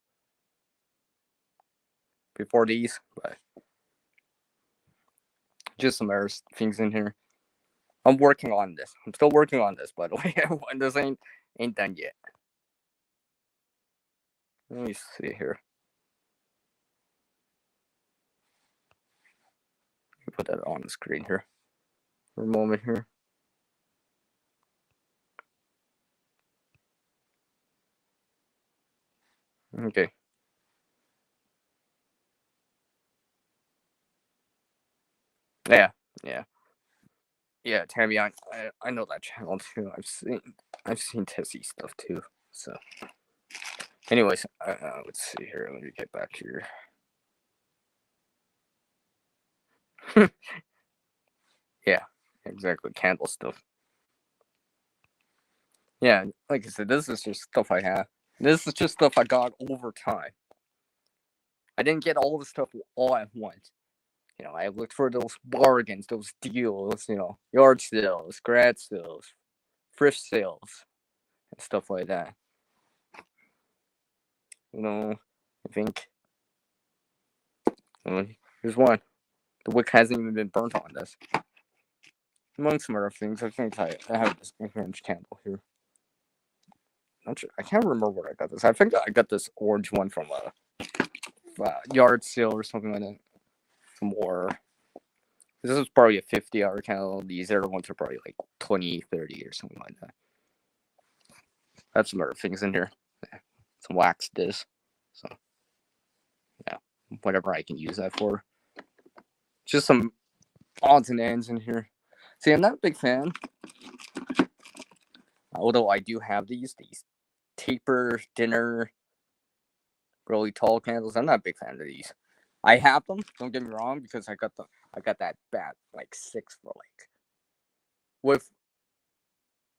before these, but just some other things in here. I'm working on this. I'm still working on this, by the way. This ain't done yet. Let me see here. Let me put that on the screen here for a moment here. Okay. Yeah, Tammy, I know that channel too. I've seen Tessie stuff too. So, anyways, let's see here. Let me get back here. Yeah, exactly. Candle stuff. Yeah, like I said, this is just stuff I have. This is just stuff I got over time. I didn't get all the stuff all at once. I looked for those bargains, those deals, yard sales, grad sales, thrift sales, and stuff like that. I think. Here's one. The wick hasn't even been burnt on this. Among some other things, I think I have this orange candle here. Not sure. I can't remember where I got this. I think I got this orange one from a yard sale or something like that. Some more. This is probably a 50-hour candle. These other ones are probably like 20, 30 or something like that. That's some other things in here. Yeah. Some wax disc. So, yeah. Whatever I can use that for. Just some odds and ends in here. See, I'm not a big fan. Although I do have these taper dinner really tall candles. I'm not a big fan of these. I have them, don't get me wrong, because I got that bat like 6 for like with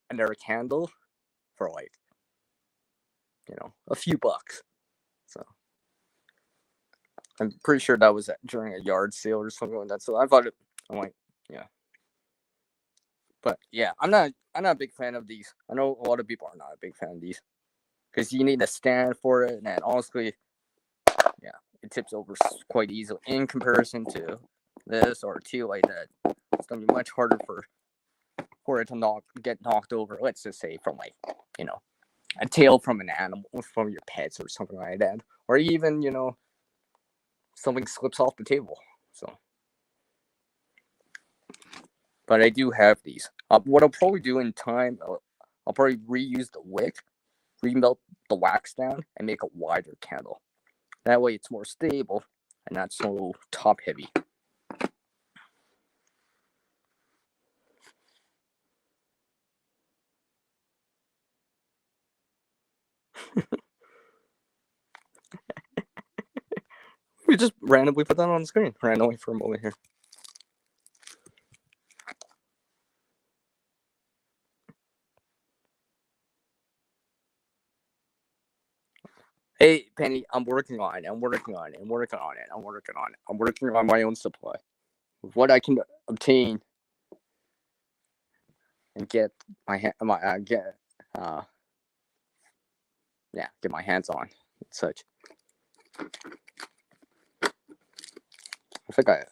another candle for like a few bucks. So I'm pretty sure that was during a yard sale or something like that. So I'm like, yeah. But yeah, I'm not a big fan of these. I know a lot of people are not a big fan of these because you need a stand for it, and honestly, yeah, it tips over quite easily in comparison to this or a tea like that. It's gonna be much harder for it to get knocked over. Let's just say from like a tail from an animal, from your pets or something like that, or even something slips off the table. So but I do have these. What I'll probably do in time, I'll probably reuse the wick, remelt the wax down, and make a wider candle. That way it's more stable and not so top heavy. We just randomly put that on the screen randomly for a moment here. Hey, Penny, I'm working on it. I'm working on it. I'm working on it. I'm working on it. I'm working on my own supply. With what I can obtain and get my get my hands on and such. I think I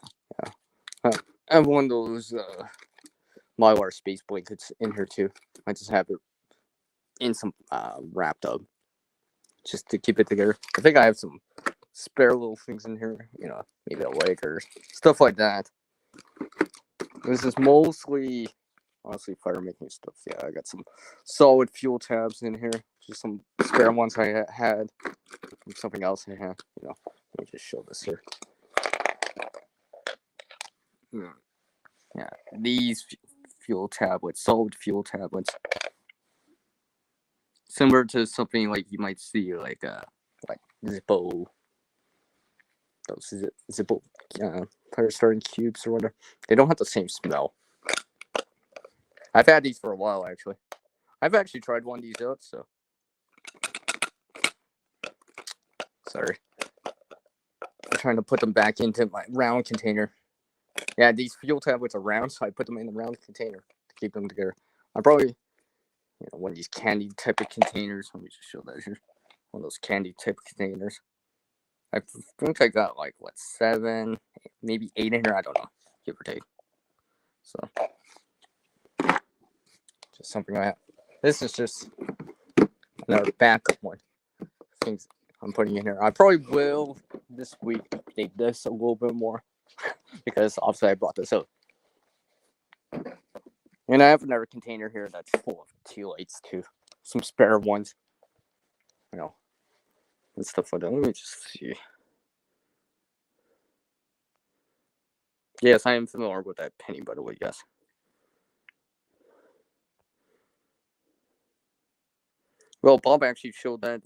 have one of those Mylar space blankets in here too. I just have it in some wrapped up just to keep it together. I think I have some spare little things in here, maybe a leg or stuff like that. This is mostly, honestly, fire making stuff. Yeah, I got some solid fuel tabs in here. Just some spare ones I had. Something else I had. Let me just show this here. Yeah, these fuel tablets, solid fuel tablets, similar to something like you might see like Zippo. Those Zippo fire starting cubes or whatever. They don't have the same smell. I've had these for a while actually. I've actually tried one of these out, so sorry. I'm trying to put them back into my round container. Yeah, these fuel tablets are round, so I put them in the round container to keep them together. I'm probably, one of these candy type of containers. Let me just show that here. One of those candy type of containers. I think I got 7, maybe 8 in here. I don't know, give or take. So, just something I have. This is just another backup one. Things I'm putting in here. I probably will this week update this a little bit more because obviously I brought this out. And I have another container here that's full of tea lights too. Some spare ones. And stuff like that. Let me just see. Yes, I am familiar with that penny, by the way, yes. Well, Bob actually showed that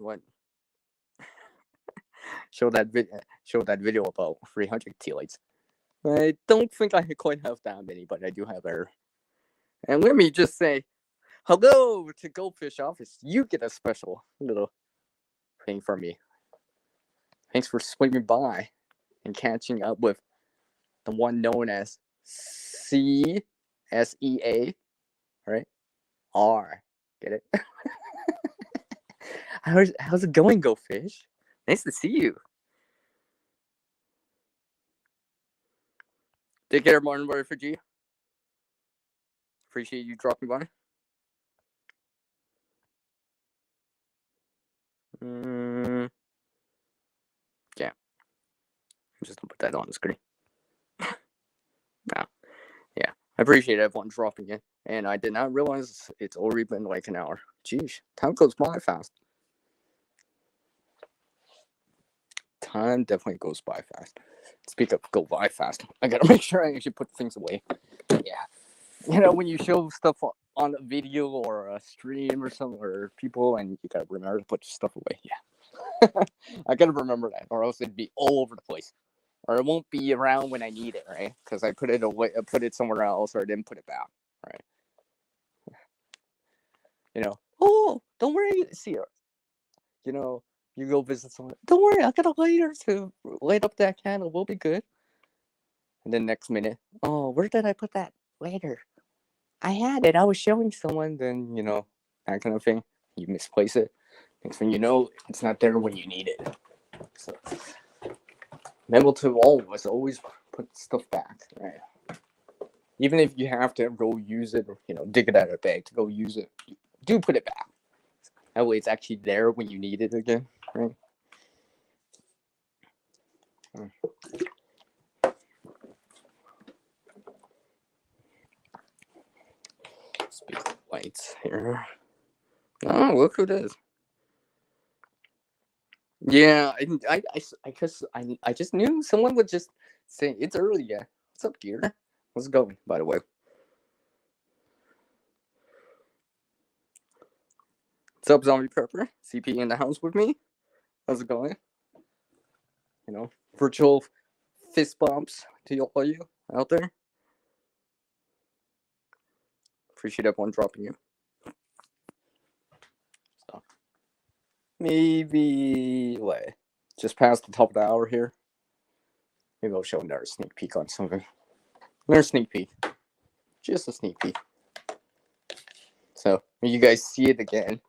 showed that video about 300 tea lights. I don't think I quite have that many, but I do have her. And let me just say, hello to Goldfish Office. You get a special little thing from me. Thanks for swinging by and catching up with the one known as CSEA, right? R. Get it? How's it going, Goldfish? Nice to see you. Take care, Martin Butterford. Appreciate you dropping by. Yeah. I'm just gonna put that on the screen. Yeah. I appreciate everyone dropping in. And I did not realize it's already been an hour. Jeez, time goes by fast. Time definitely goes by fast. Speak of go by fast, I gotta make sure I actually put things away. Yeah. When you show stuff on a video or a stream or something, or people, and you gotta remember to put stuff away. Yeah. I gotta remember that, or else it'd be all over the place. Or it won't be around when I need it, right? Because I put it away, I put it somewhere else, or I didn't put it back, right? Oh, don't worry, see, you go visit someone. Don't worry, I got a lighter to light up that candle. We'll be good. And then next minute, oh, where did I put that lighter? I had it. I was showing someone. Then that kind of thing. You misplace it. Next thing you know, it's not there when you need it. So, remember to always put stuff back, right? Even if you have to go use it, or dig it out of a bag to go use it, do put it back. That way, it's actually there when you need it again, right? lights here. Oh, look who it is. Yeah, I just knew someone would just say it's early. Yeah, what's up, dear? How's it going, by the way? What's up, Zombie Prepper? CP in the house with me. How's it going? You know, virtual fist bumps to all you out there. Appreciate everyone dropping you. So maybe what? Just past the top of the hour here. Maybe I'll show another sneak peek on something. Another sneak peek. Just a sneak peek. So when you guys see it again,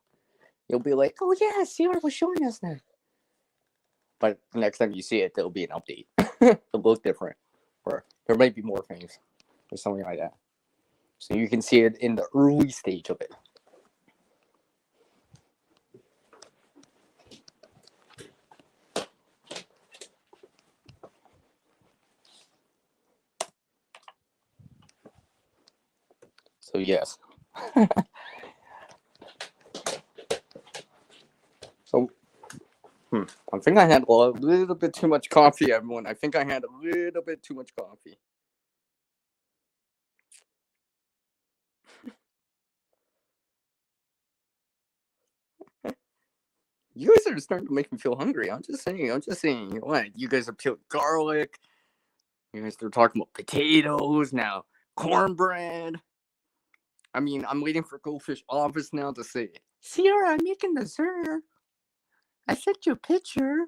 you'll be like, oh yeah, CR was showing us that. But the next time you see it, there'll be an update. It'll look different. Or there might be more things. Or something like that. So you can see it in the early stage of it. So yes. So I think I had a little bit too much coffee, everyone. I think I had a little bit too much coffee. You guys are starting to make me feel hungry. I'm just saying. What? You guys are peeling garlic. You guys are talking about potatoes now. Cornbread. I mean, I'm waiting for Goldfish Office now to say, Sierra, I'm making dessert. I sent you a picture.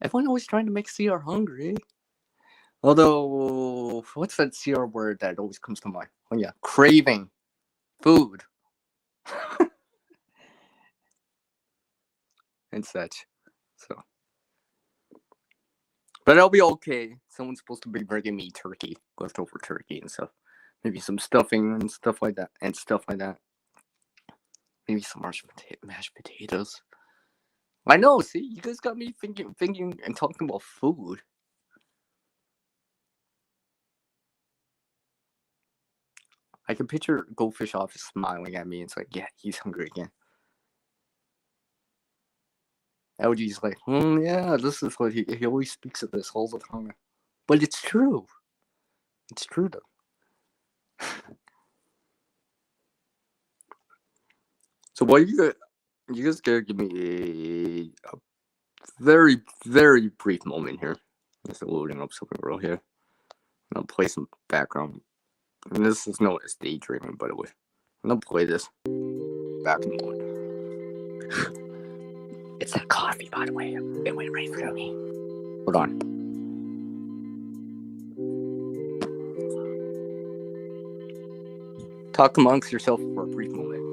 Everyone always trying to make CR hungry. Although, what's that CR word that always comes to mind? Oh yeah, craving food and such. So, but I'll be okay. Someone's supposed to be bringing me turkey, leftover turkey and stuff. Maybe some stuffing and stuff like that. Maybe some mashed potatoes. I know. See, you guys got me thinking, and talking about food. I can picture Goldfish Office smiling at me. It's like, yeah, he's hungry again. LG's like, yeah, this is what he always speaks of this all the time. But it's true. It's true, though. So what you guys gotta give me a very, very brief moment here. Just loading up something real here. I'll play some background. And this is known as daydreaming, by the way. And I'll play this back in a moment. It's that coffee, by the way. It went right through me. Hold on. Talk amongst yourself for a brief moment.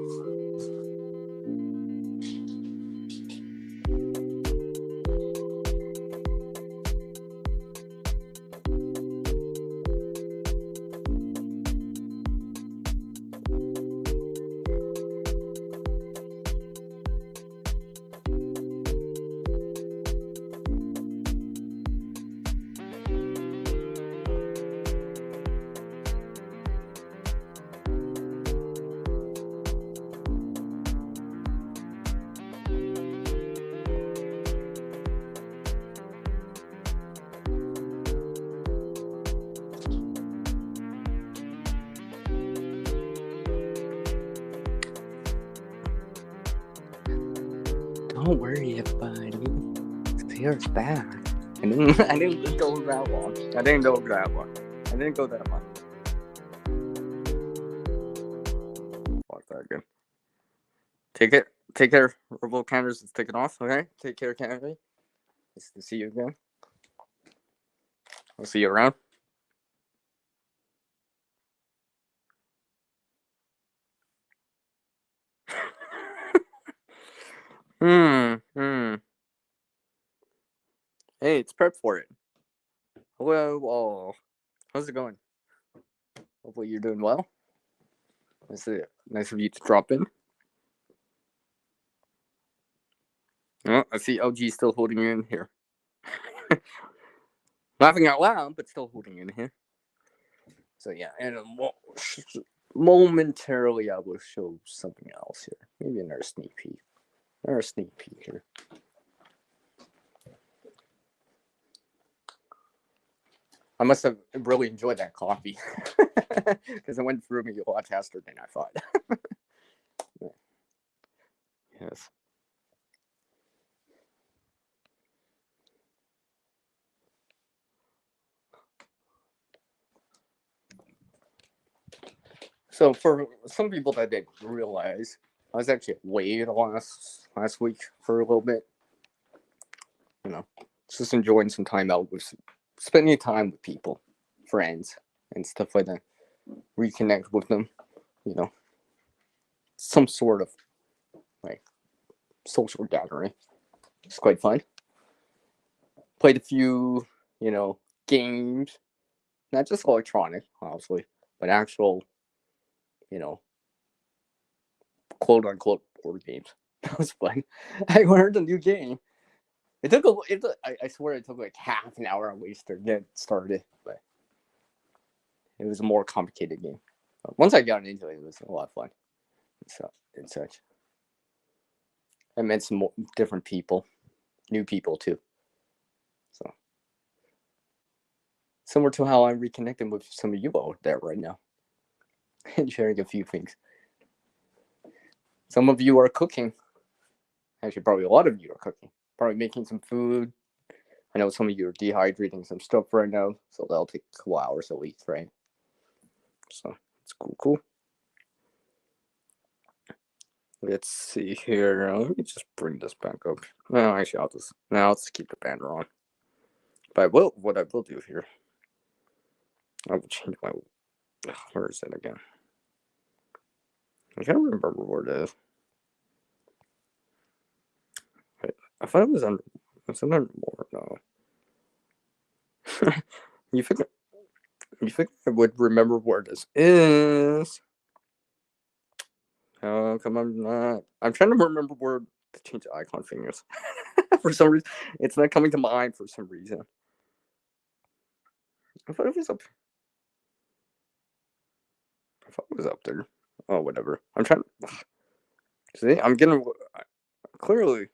Don't worry, everybody. Sierra's back. I didn't go that long. I didn't go that long. Fuck that again. Take care. Remote cameras is taking off. Okay. Take care, Kennedy. Nice to see you again. I'll see you around. Hey, it's prep for it. Hello, how's it going? Hopefully you're doing well. Nice of you to drop in. Oh, I see LG still holding you in here. Laughing out loud, but still holding you in here. So yeah, and momentarily I will show something else here. Maybe another sneak peek. Another sneak peek here. I must have really enjoyed that coffee because it went through me a lot faster than I thought. Yes. So for some people that didn't realize, I was actually away last week for a little bit. You know, just enjoying some time out with spending time with people, friends, and stuff like that. Reconnect with them. You know, some sort of like social gathering. It's quite fun. Played a few, games, not just electronic, obviously, but actual, you know, quote unquote board games. That was fun. I learned a new game. It took I swear it took like half an hour at least to get started, but it was a more complicated game. But once I got into it, it was a lot of fun. And such. I met some more different people, new people too. So similar to how I'm reconnecting with some of you out there right now and sharing a few things. Some of you are cooking. Actually, probably a lot of you are cooking. Probably making some food. I know some of you are dehydrating some stuff right now, so that'll take a couple hours at least, right? So it's cool. Let's see here. Let me just bring this back up. No, actually, I'll just keep the banner on. But what I will do here, I will change my. Where is it again? I can't remember where it is. Wait, I thought it was under. It's under more. No. you think I would remember where this is? Oh, come on. I'm trying to remember where the change the icon thing is. For some reason, it's not coming to mind for some reason. I thought it was up. I thought it was up there. Oh, whatever. I'm trying to. See, I'm getting. Clearly,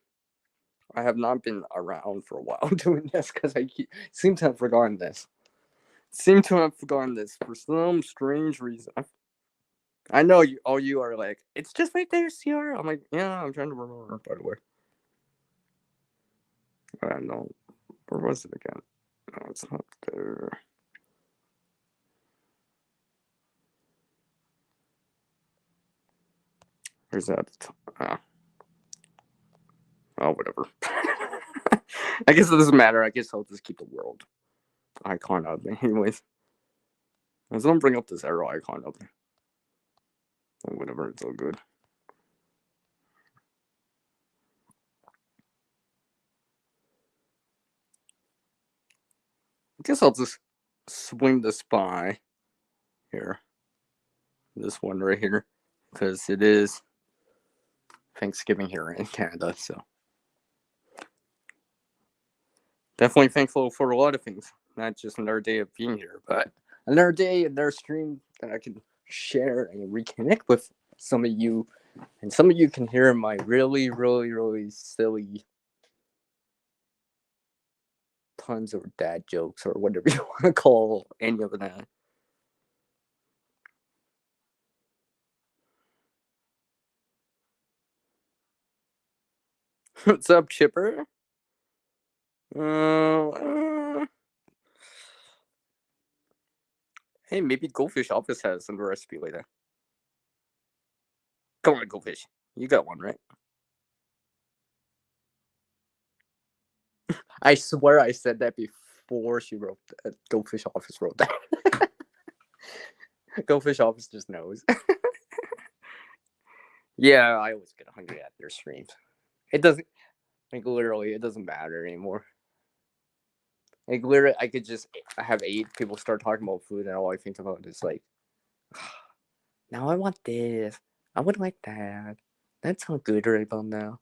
I have not been around for a while doing this because I seem to have forgotten this. For some strange reason. I know you. All you are like, it's just right there, Sierra. I'm like, yeah, I'm trying to remember. By the way, I don't know. Where was it again? No, it's not there. Where's that? Oh, whatever. I guess it doesn't matter. I guess I'll just keep the world icon up. Anyways, I was gonna bring up this arrow icon up. Oh, whatever, it's all good. I guess I'll just swing this by here. This one right here. Because it is Thanksgiving here in Canada, so definitely thankful for a lot of things. Not just another day of being here, but another day, another stream that I can share and reconnect with some of you. And some of you can hear my really, really, really silly puns or dad jokes or whatever you want to call any of that. What's up, Chipper? Hey, maybe Goldfish Office has some recipe later. Come on, Goldfish. You got one, right? I swear I said that before she wrote that. Goldfish Office wrote that. Goldfish Office just knows. Yeah, I always get hungry at their streams. It doesn't, like, literally, it doesn't matter anymore. Like, literally, I could just have 8 people start talking about food, and all I think about is, like, now I want this. I would like that. That sounds good right about now.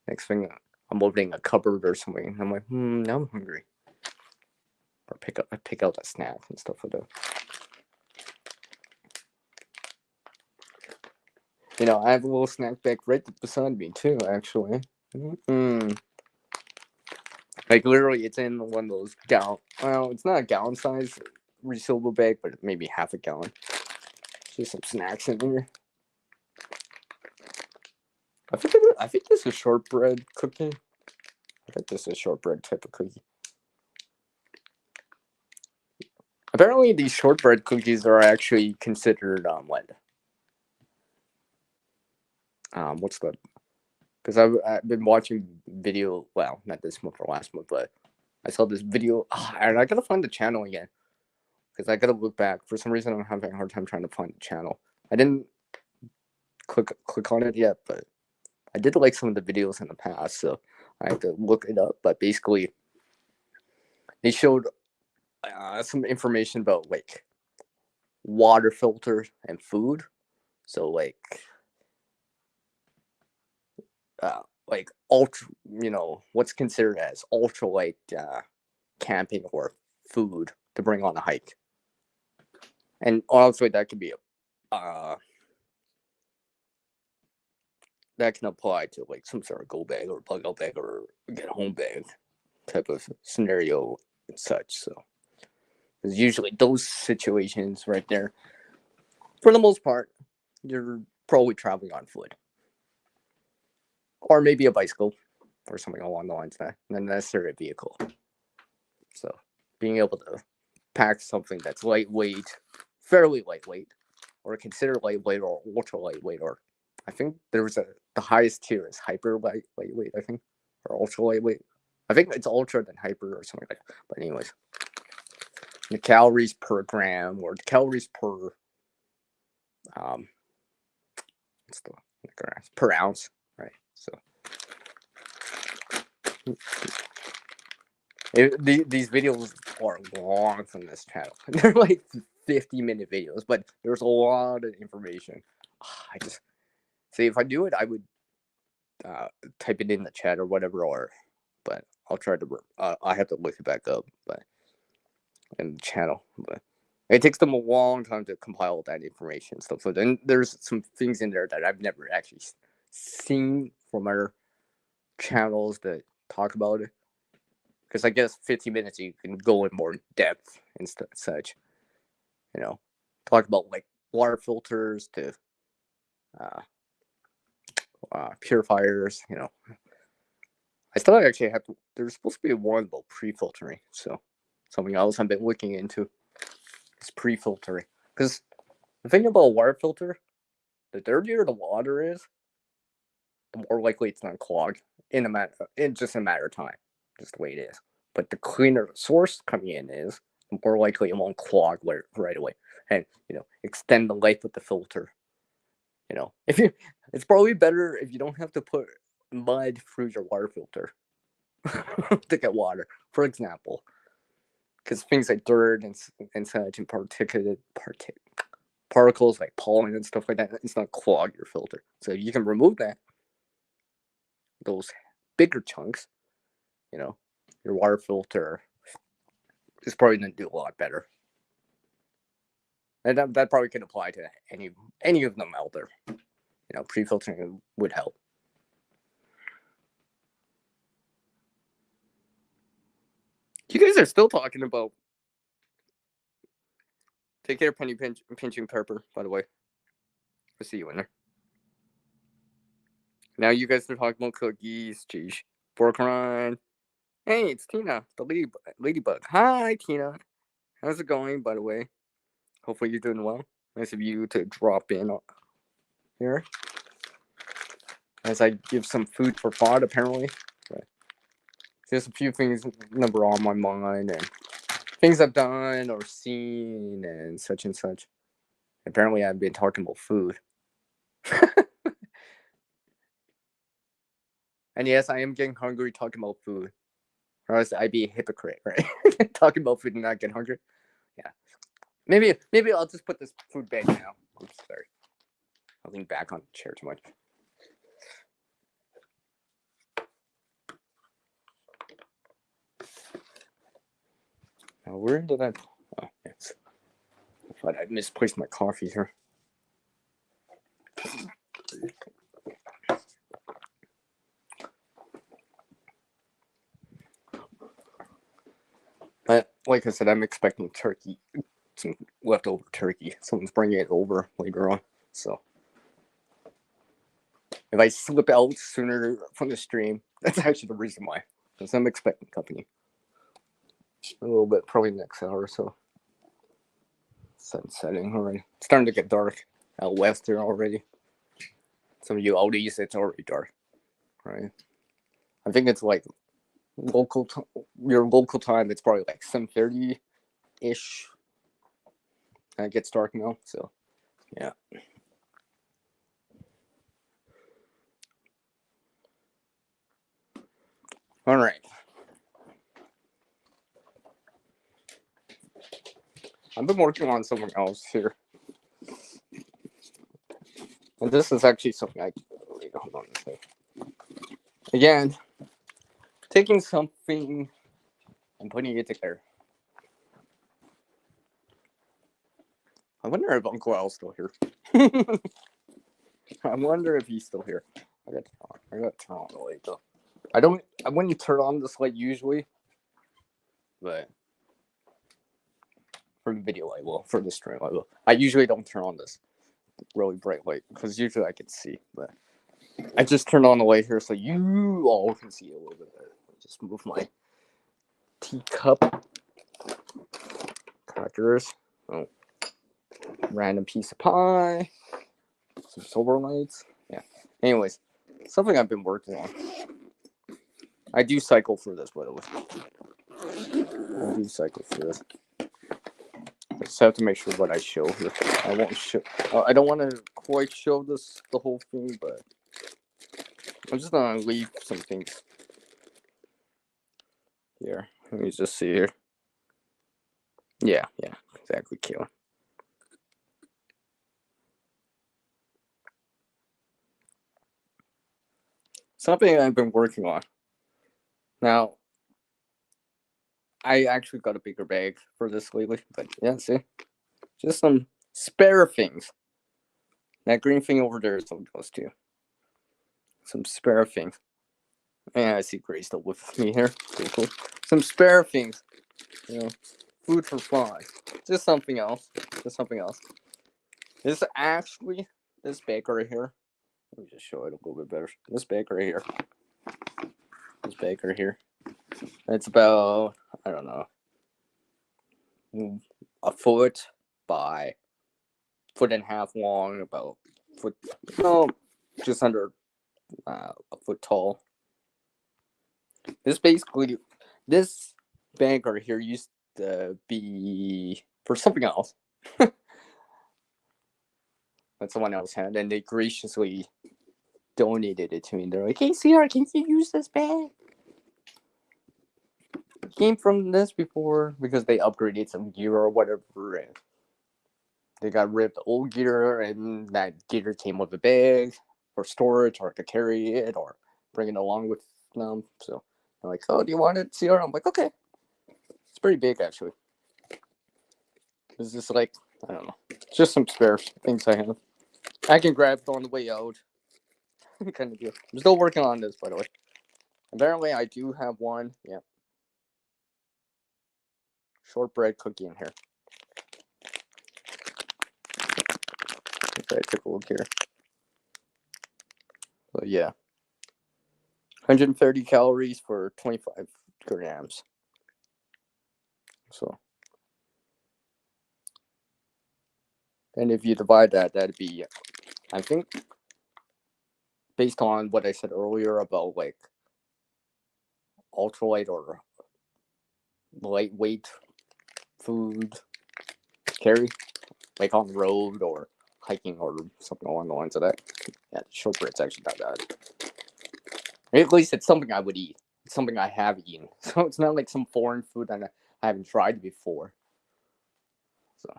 Next thing, I'm opening a cupboard or something. I'm like, now I'm hungry. Or pick out a snack and stuff like that. You know, I have a little snack bag right beside me too, actually. Like literally, it's in one of those gallon. Well, it's not a gallon size resealable bag, but maybe half a gallon. Just some snacks in here. I think this is a shortbread cookie. I think this is a shortbread type of cookie. Apparently, these shortbread cookies are actually considered what? What's the? Because I've been watching video. Well, not this month or last month, but I saw this video, and I gotta find the channel again because I gotta look back. For some reason, I'm having a hard time trying to find the channel. I didn't click on it yet, but I did like some of the videos in the past, so I have to look it up. But basically, they showed some information about like water filters and food. So like ultra, what's considered as ultralight camping or food to bring on a hike, and honestly, that could be that can apply to like some sort of go bag or plug out bag or get home bag type of scenario and such. So there's usually those situations right there. For the most part, you're probably traveling on foot or maybe a bicycle or something along the lines of that, not necessarily a vehicle. So being able to pack something that's lightweight, fairly lightweight, or considered lightweight or ultra lightweight, or I think there was the highest tier is hyper lightweight, I think, or ultra lightweight. I think it's ultra then hyper or something like that. But anyways, the calories per gram or the calories per what's the per ounce, right? So these videos are long from this channel. They're like 50-minute videos, but there's a lot of information. I just see if I do it, I would type it in the chat or whatever, but I'll try to. I have to look it back up, but in the channel, but it takes them a long time to compile all that information and stuff. So then there's some things in there that I've never actually seen from other channels that talk about it. Because I guess 15 minutes you can go in more depth and such. Talk about like water filters to purifiers. I still actually have to. There's supposed to be one about pre-filtering, so something else I've been looking into is pre-filtering. Because the thing about a water filter, the dirtier the water is, the more likely it's not clogged in just a matter of time, just the way it is. But the cleaner the source coming in is, the more likely it won't clog right away, and extend the life of the filter. It's probably better if you don't have to put mud through your water filter to get water, for example, because things like dirt and such and particles like pollen and stuff like that, it's not clog your filter. So you can remove those bigger chunks. Your water filter is probably going to do a lot better, and that probably can apply to any of them out there. Pre-filtering would help. You guys are still talking about. Take care, Penny Pinching Pepper, by the way. I'll see you in there. Now you guys are talking about cookies. Jeez. Pork rind. Hey, it's Tina, the ladybug. Hi, Tina. How's it going, by the way? Hopefully you're doing well. Nice of you to drop in here. As I give some food for thought, apparently. But there's a few things that are on my mind and things I've done or seen and such and such. Apparently I've been talking about food. And yes, I am getting hungry talking about food. Or else I'd be a hypocrite, right? Talking about food and not get hungry. Yeah. Maybe I'll just put this food back now. Oops, sorry. I'll lean back on the chair too much. Now, where did I... Oh, yes. I thought I misplaced my coffee here. But like I said, I'm expecting turkey, some leftover turkey. Someone's bringing it over later on. So if I slip out sooner from the stream, that's actually the reason why. Because I'm expecting company. A little bit, probably next hour or so. Sun setting already. It's starting to get dark out west here already. Some of you oldies, it's already dark, right? I think it's like your local time. It's probably like 7:30 ish. And it gets dark now, so yeah. All right. I've been working on something else here. And this is actually something I wait, hold on a second. Again, taking something and putting it together. I wonder if Uncle Al's still here. I wonder if he's still here. I got to turn on the light though. I wouldn't turn on this light usually, but for the video I will. For the stream I will. I usually don't turn on this really bright light because usually I can see, but I just turned on the light here so you all can see a little bit better. Just move my teacup crackers. Oh, random piece of pie. Some silver lights. Yeah. Anyways, something I've been working on. I do cycle for this, by the way. I do cycle for this. I just have to make sure what I show here. I won't show. I don't want to quite show this the whole thing, but I'm just gonna leave some things here. Let me just see here. Yeah, exactly, Kayla. Something I've been working on. Now, I actually got a bigger bag for this lately, but yeah, see, just some spare things. That green thing over there is what it goes to. Some spare things. Yeah, I see Grace still with me here. Pretty cool. Some spare things. You know, food for flies. Just something else. This actually, this bag right here. Let me just show it a little bit better. This bag right here. It's about, I don't know, a foot by foot and a half long, about foot, no, just under a foot tall. This bag right here used to be for something else. That someone else had, and they graciously donated it to me. They're like, "Hey, Sierra, can you use this bag? It came from this before because they upgraded some gear or whatever, and they got rid of the old gear, and that gear came with a bag for storage or to carry it or bring it along with them." So they're like, "Oh, do you want it, Sierra?" I'm like, "Okay." It's pretty big actually. It's just like, I don't know, it's just some spare things I have. I can grab it on the way out. Kind of deal. I'm still working on this, by the way. Apparently, I do have one. Yeah. Shortbread cookie in here. Okay, I took a look here. So, yeah. 130 calories for 25 grams. So. And if you divide that, that'd be, I think, based on what I said earlier about, like, ultralight or lightweight food carry, like on the road or hiking or something along the lines of that. Yeah, shortbread's actually not bad. At least it's something I would eat. It's something I have eaten. So it's not like some foreign food that I haven't tried before. So.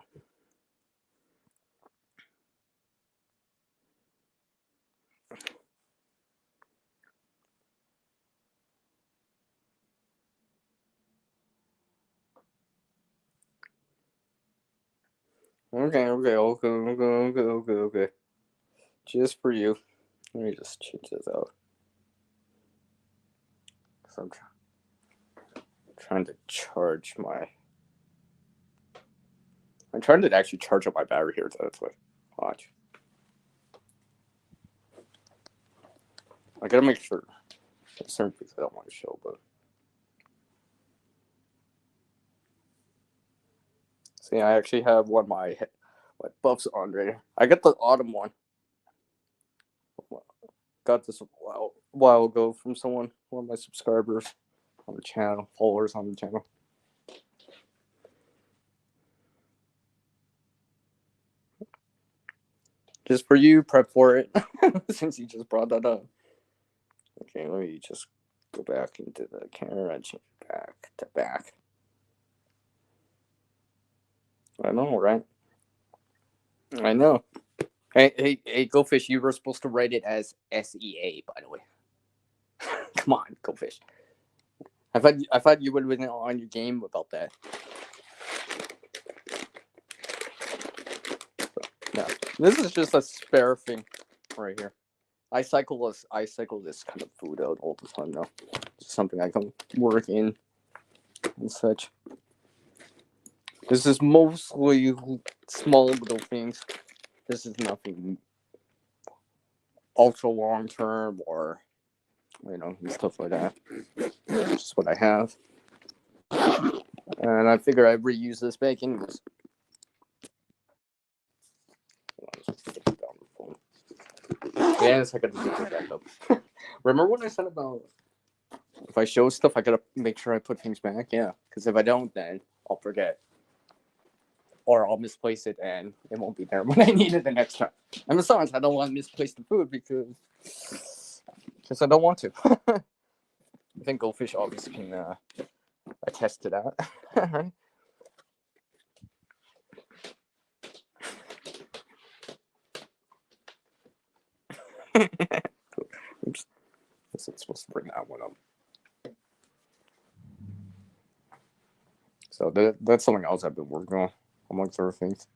Okay. just for you. Let me just change this out. So I'm trying to charge my. I'm trying to actually charge up my battery here. So that's what. Watch. I gotta make sure. There's certain things I don't want to show, but. See, I actually have one of my buffs on right here. I got the autumn one. Got this a while ago from one of my subscribers on the channel, followers on the channel. Just for you, prep for it, since you just brought that up. Okay, let me just go back into the camera and change back to back. I know, right? I know. Hey, Go Fish, you were supposed to write it as SEA, by the way. Come on, Go Fish. I thought you would have been on your game about that. No, this is just a spare thing right here. I cycle this kind of food out all the time now. It's something I can work in and such. This is mostly small little things. This is nothing ultra long term or stuff like that. Just what I have. And I figure I'd reuse this back anyways. Yes, I gotta get this back up. Remember when I said about if I show stuff, I gotta make sure I put things back? Yeah, because if I don't, then I'll forget. Or I'll misplace it and it won't be there when I need it the next time. And besides, I don't want to misplace the food because I don't want to. I think Goldfish obviously can attest to that. Oops. This is supposed to bring that one up. So that's something else I've been working on, amongst other things.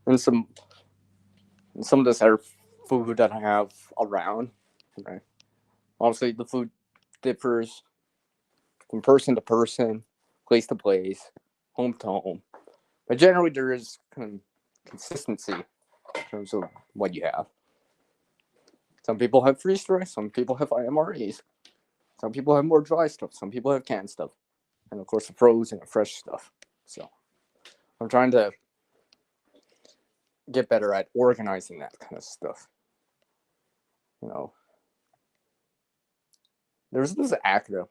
And some of this other food that I have around. Okay. Obviously, the food differs from person to person, place to place, home to home. But generally, there is consistency in terms of what you have. Some people have freeze dry, some people have IMRAs, some people have more dry stuff, some people have canned stuff, and of course, the frozen and fresh stuff. So I'm trying to get better at organizing that kind of stuff. There's this acronym.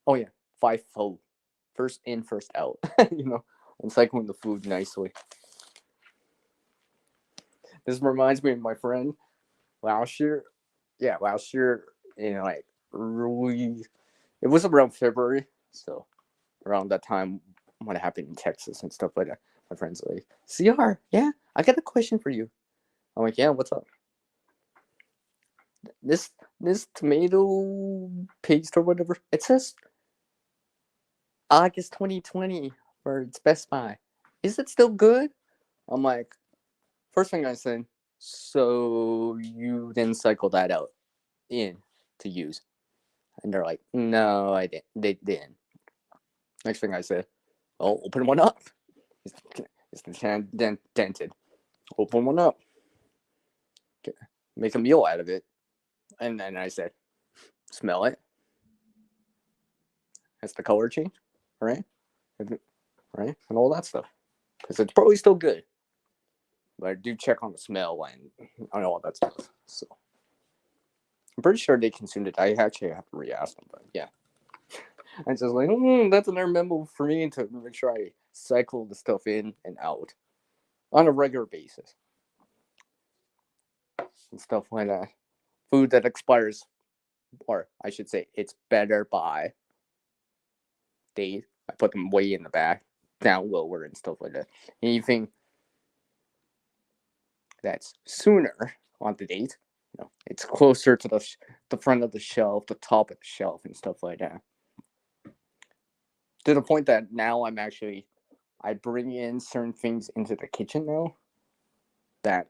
Oh yeah, FIFO. First in, first out. And cycling the food nicely. This reminds me of my friend last year. Yeah, last year, it was around February, so around that time when it happened in Texas and stuff like that. My friend's like, CR, yeah, I got a question for you. I'm like, yeah, what's up? This tomato paste or whatever, it says August 2020 for its Best Buy. Is it still good? I'm like, first thing I said, so you didn't cycle that out in to use? And they're like, no, I didn't. They didn't. Next thing I said, oh, open one up. It's the can dented. Open one up. Okay. Make a meal out of it. And then I said, smell it. Has the color change, right? Right? And all that stuff. Because it's probably still good. But I do check on the smell and all that stuff. So I'm pretty sure they consumed it. I actually have to re-ask them, but yeah. I just like, that's another memo for me to make sure I cycle the stuff in and out on a regular basis. And stuff like that. Food that expires, or I should say, it's better by date. I put them way in the back, down lower, and stuff like that. Anything that's sooner on the date, it's closer to the front of the shelf, the top of the shelf, and stuff like that. to the point that now I bring in certain things into the kitchen now that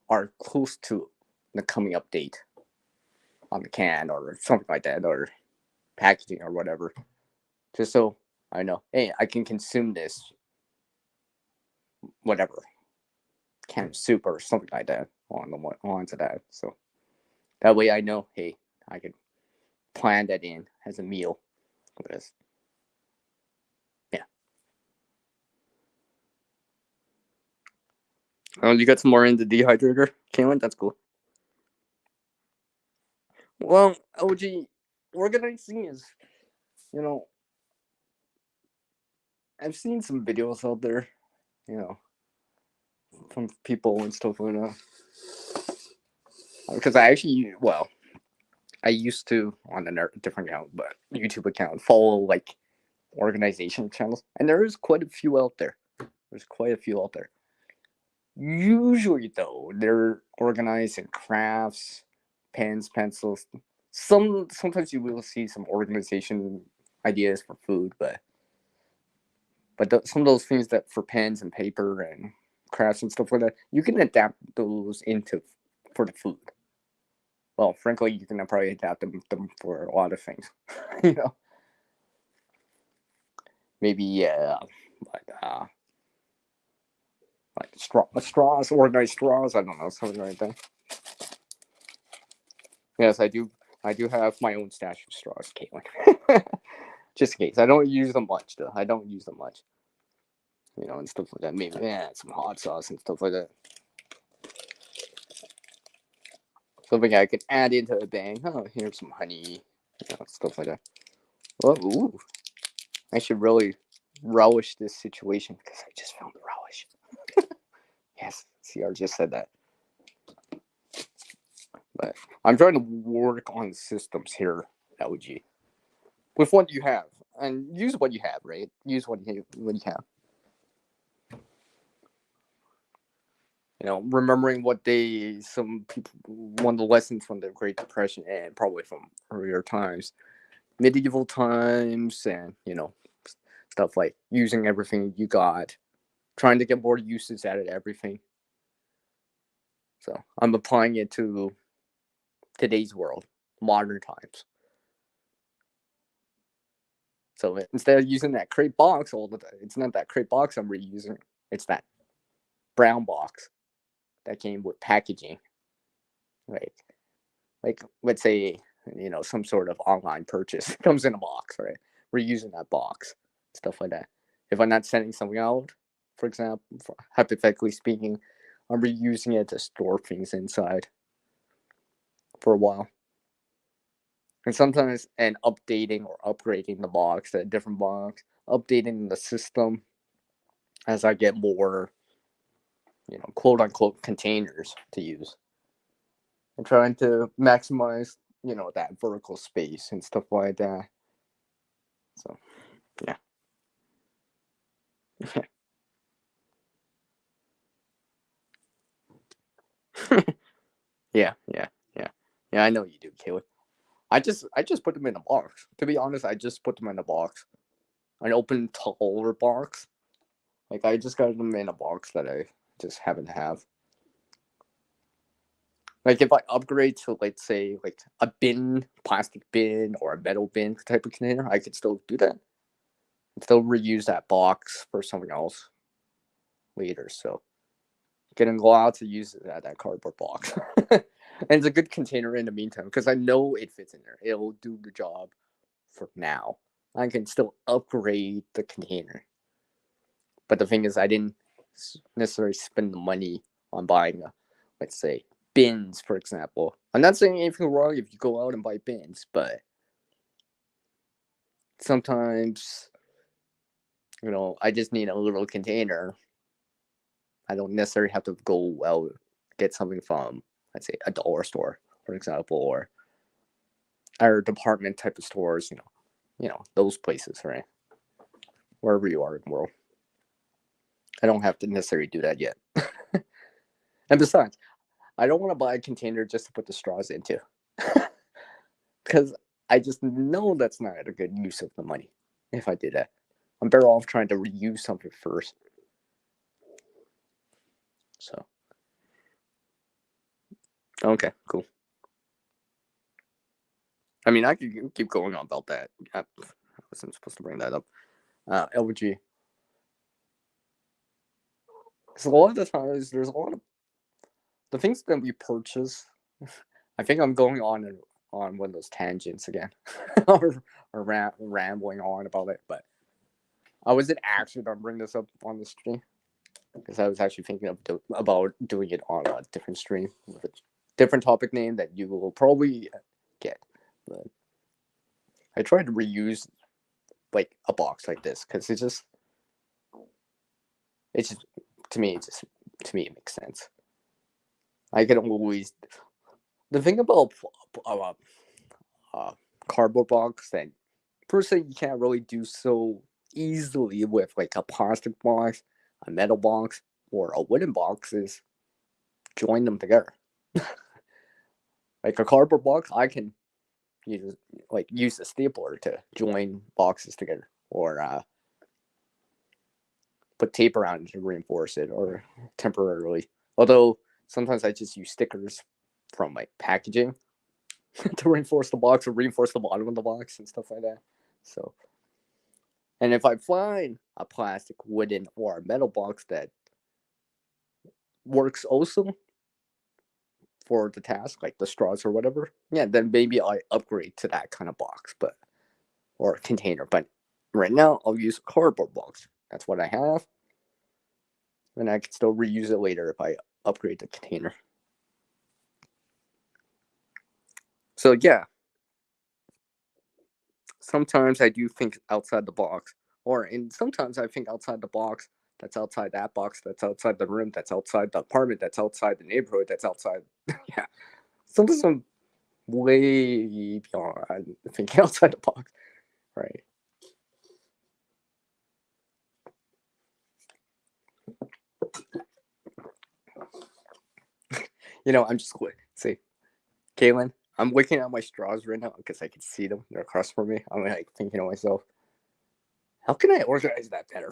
are close to the coming up date on the can or something like that, or packaging or whatever, just so I know, hey, I can consume this, whatever, can of soup or something like that onto that. So that way I know, hey, I can plan that in as a meal for this. Yeah. Oh, you got some more in the dehydrator, Caitlin? That's cool. Well, OG, organizing is, you know, I've seen some videos out there, you know, from people and stuff like that. Because I used to on a different account, but YouTube account, follow like organization channels, and there is quite a few out there. There's quite a few out there. Usually, though, they're organized in crafts, pens, pencils. Sometimes you will see some organization ideas for food, but some of those things that for pens and paper and crafts and stuff like that, you can adapt those into for the food. Well, frankly, you can probably adapt them for a lot of things. you know, maybe like uh, like straws, organized straws. I don't know, something like that. Yes, I do. I do have my own stash of straws, Caitlin. Just in case. I don't use them much, though. I don't use them much. And stuff like that. Maybe some hot sauce and stuff like that. Something I could add into a bang. Oh, here's some honey. Stuff like that. Oh, ooh. I should really relish this situation because I just found the relish. Yes, CR just said that. But I'm trying to work on systems here, LG, with what you have, and use what you have, right? Use what you have. Remembering some people, one of the lessons from the Great Depression and probably from earlier times, medieval times, and stuff like using everything you got, trying to get more uses out of everything. So I'm applying it to today's world, modern times. So instead of using that crate box all the time, it's not that crate box I'm reusing. It's that brown box that came with packaging, right? Like let's say some sort of online purchase comes in a box, right? We're using that box, stuff like that. If I'm not sending something out, for example, hypothetically speaking, I'm reusing it to store things inside for a while. And sometimes updating or upgrading the box to a different box, updating the system as I get more, quote unquote containers to use. And trying to maximize, that vertical space and stuff like that. So, yeah. yeah, yeah, yeah. Yeah, I know you do, Caleb. I just put them in a box. To be honest, I just put them in a box. An open taller box. Like I just got them in a box that I just happen to have. Like if I upgrade to let's say like a bin, plastic bin or a metal bin type of container, I could still do that. Still reuse that box for something else later. So getting allowed to use that cardboard box. And it's a good container in the meantime because I know it fits in there. It'll do the job for now. I can still upgrade the container. But the thing is, I didn't necessarily spend the money on buying, let's say, bins, for example. I'm not saying anything wrong if you go out and buy bins, but sometimes, I just need a little container. I don't necessarily have to go out get something from, let's say, a dollar store, for example, or our department type of stores. Those places, right? Wherever you are in the world. I don't have to necessarily do that yet. And besides, I don't want to buy a container just to put the straws into. Because I just know that's not a good use of the money. if I did that. I'm better off trying to reuse something first. So, okay, cool. I mean, I could keep going on about that. I wasn't supposed to bring that up. LG. Because a lot of the times, there's a lot of the things that we purchase. I think I'm going on one of those tangents again, or rambling on about it. But I wasn't actually gonna bring this up on the stream because I was actually thinking of about doing it on a different stream with a different topic name that you will probably get. But I tried to reuse like a box like this because it's just to me it makes sense. I can always the thing about uh, cardboard box that person you can't really do so easily with like a plastic box, a metal box, or a wooden box is join them together. Like a cardboard box, I can use a stapler to join boxes together, or put tape around it to reinforce it, or temporarily. Although sometimes I just use stickers from like packaging to reinforce the box or reinforce the bottom of the box and stuff like that. So, and if I find a plastic, wooden, or a metal box that works also for the task, like the straws or whatever, yeah, then maybe I upgrade to that kind of box, but or container. But right now, I'll use a cardboard box. That's what I have, and I can still reuse it later if I upgrade the container. So yeah, sometimes I do think outside the box, and sometimes I think outside the box. That's outside that box. That's outside the room. That's outside the apartment. That's outside the neighborhood. That's outside. Yeah, sometimes I'm way beyond thinking outside the box. Right. I'm just quick. See, Kaylin, I'm looking at my straws right now because I can see them. They're across from me. I'm like thinking to myself, how can I organize that better?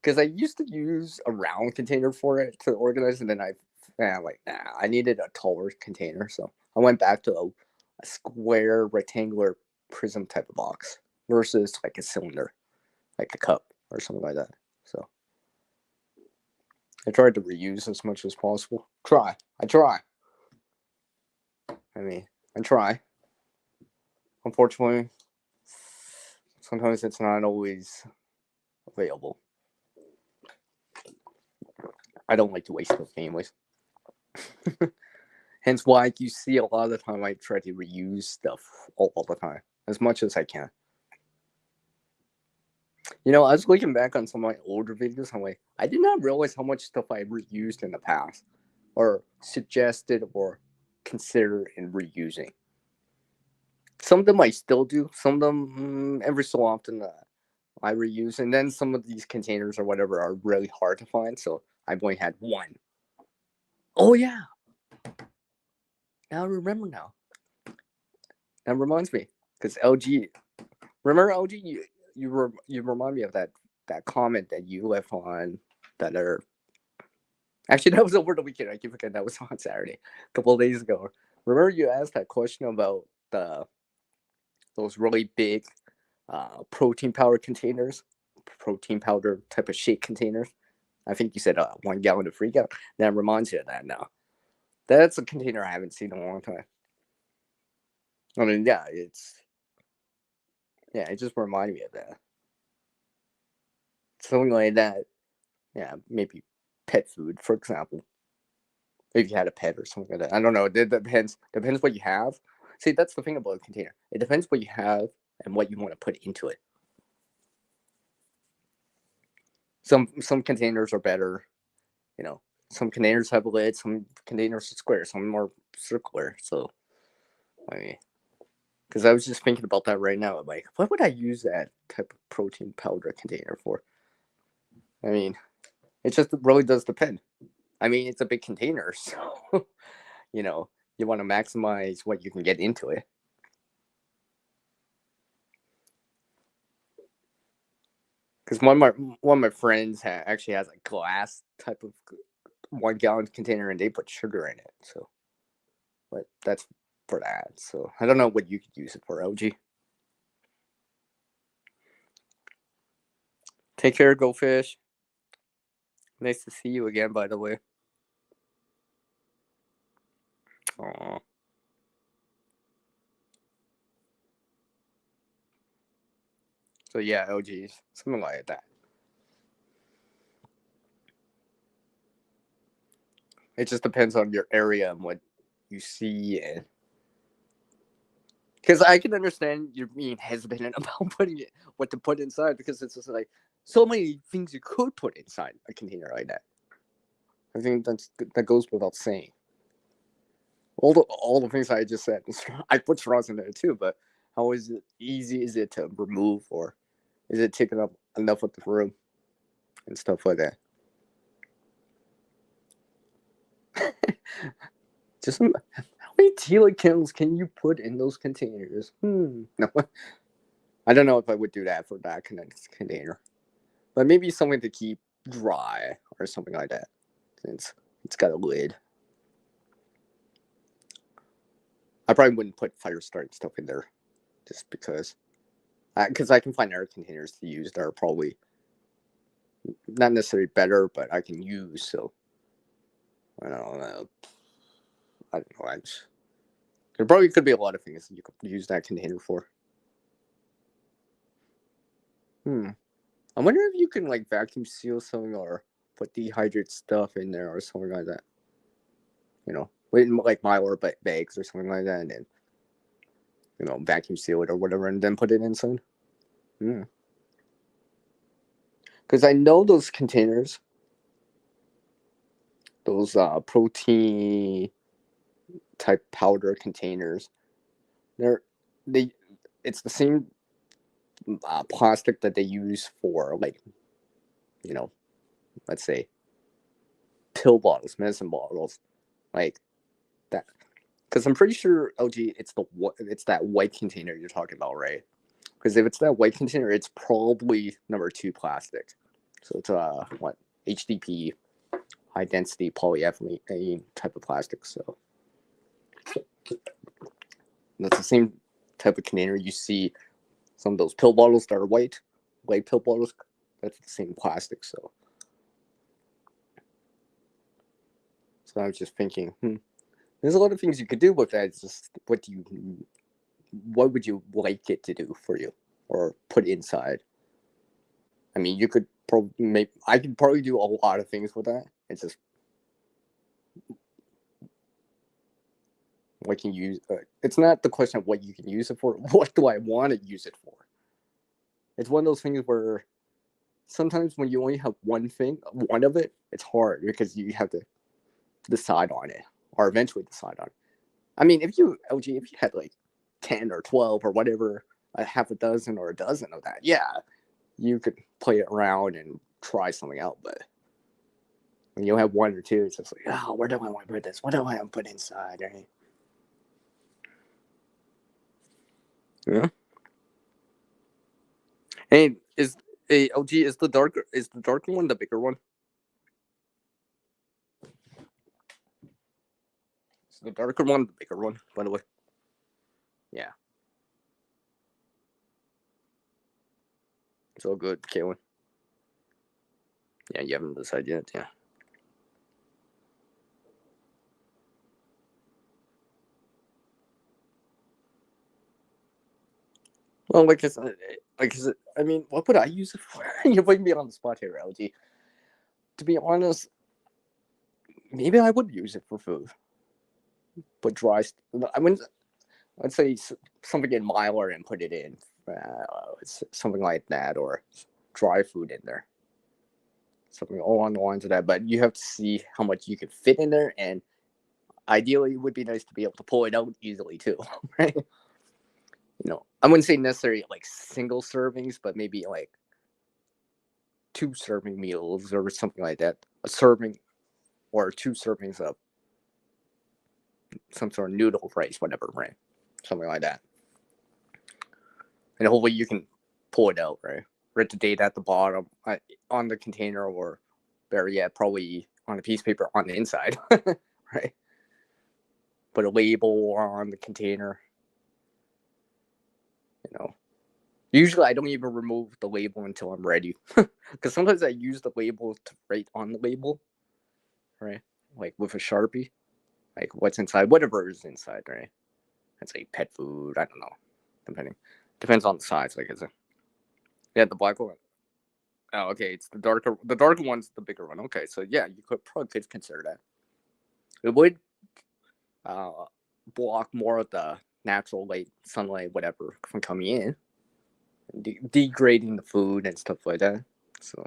Because I used to use a round container for it to organize, and then I'm like, nah, I needed a taller container, so I went back to a square, rectangular prism type of box versus like a cylinder, like a cup or something like that. So I tried to reuse as much as possible. I try. I mean, I try. Unfortunately, sometimes it's not always available. I don't like to waste those anyways. Hence why you see a lot of the time I try to reuse stuff all the time as much as I can. I was looking back on some of my older videos. I'm like, I did not realize how much stuff I reused in the past, or suggested, or considered in reusing. Some of them I still do. Some of them every so often I reuse, and then some of these containers or whatever are really hard to find. So I've only had one. Oh yeah, now I remember now. That reminds me, because LG. Remember LG? You remind me of that comment that you left on that are actually that was over the weekend. I keep forgetting that was on Saturday, a couple of days ago. Remember you asked that question about those really big protein powder containers, protein powder type of shake containers. I think you said 1 gallon to 3 gallon. That reminds you of that now. That's a container I haven't seen in a long time. I mean, yeah, it just reminded me of that. Something like that. Yeah, maybe pet food, for example. If you had a pet or something like that. I don't know. It depends what you have. See, that's the thing about a container. It depends what you have and what you want to put into it. Some containers are better, some containers have a lid, some containers are square, some are circular. So I mean, because I was just thinking about that right now. I'm like, what would I use that type of protein powder container for? I mean, it just really does depend. I mean, it's a big container, so you know you want to maximize what you can get into it. Because one of my friends actually has a glass type of 1 gallon container, and they put sugar in it. So, but that's for that. So I don't know what you could use it for, LG. Take care, go fish. Nice to see you again, by the way. Aww. So yeah, LG, something like that. It just depends on your area and what you see, and because I can understand you being hesitant about what to put inside, because it's just like so many things you could put inside a container like that. I think that goes without saying. All the things I just said, I put straws in there too, but how easy is it to remove, or is it taking up enough of the room and stuff like that? Just how many tequila candles can you put in those containers? No, I don't know if I would do that for that kind of container, but maybe something to keep dry or something like that, since it's got a lid. I probably wouldn't put fire starting stuff in there, just because I can find other containers to use that are probably not necessarily better, but I can use. So I don't know. I don't know. There probably could be a lot of things that you could use that container for. I wonder if you can like vacuum seal something, or put dehydrated stuff in there or something like that. With like Mylar bags or something like that, and then vacuum seal it or whatever, and then put it inside. Because I know those containers, those protein type powder containers, they're they it's the same plastic that they use for, like, you know let's say pill bottles, medicine bottles, like that. Because I'm pretty sure, LG, it's that white container you're talking about, right? Because if it's that white container, it's probably number 2 plastic. So it's what, HDP, high density polyethylene type of plastic. So that's the same type of container you see some of those pill bottles that are white pill bottles. That's the same plastic. So I was just thinking, there's a lot of things you could do with that. It's just what would you like it to do for you, or put inside? I mean, you could probably I could probably do a lot of things with that. It's just what can you use. It's not the question of what you can use it for. What do I want to use it for? It's one of those things where sometimes when you only have one of it, it's hard because you have to decide on it, or eventually decide on it. I mean, if you had like 10 or 12 or whatever, a half a dozen or a dozen of that, yeah, you could play it around and try something out. But when you have one or two, it's just like, oh, where do I want to put this? What do I want to put inside? Right? Yeah. Hey, LG, is the darker one the bigger one? Is the darker one the bigger one, by the way? Yeah. It's all good, Caitlin. Yeah, you haven't decided yet, yeah. Well, I mean, what would I use it for? You're putting me on the spot here, LG. To be honest, maybe I would use it for food, but I mean, let's say something in Mylar and put it in, something like that, or dry food in there, something along the lines of that. But you have to see how much you can fit in there, and ideally, it would be nice to be able to pull it out easily too, right? I wouldn't say necessarily like single servings, but maybe like 2 serving meals or something like that. A serving or 2 servings of some sort of noodle rice, whatever, right? Something like that. And hopefully you can pull it out, right? write the date at the bottom on the container, or better yet, probably on a piece of paper on the inside, right? Put a label on the container. You know, usually I don't even remove the label until I'm ready, because sometimes I use the label to write on the label, right? Like with a Sharpie, like what's inside, whatever is inside, right? It's like pet food. I don't know, depends on the size. Like, is it? Yeah, the black one. Oh, okay. It's the darker. The darker one's the bigger one. Okay, so yeah, you could consider that. It would uh, block more of the natural light, sunlight, whatever, from coming in, degrading the food and stuff like that. So,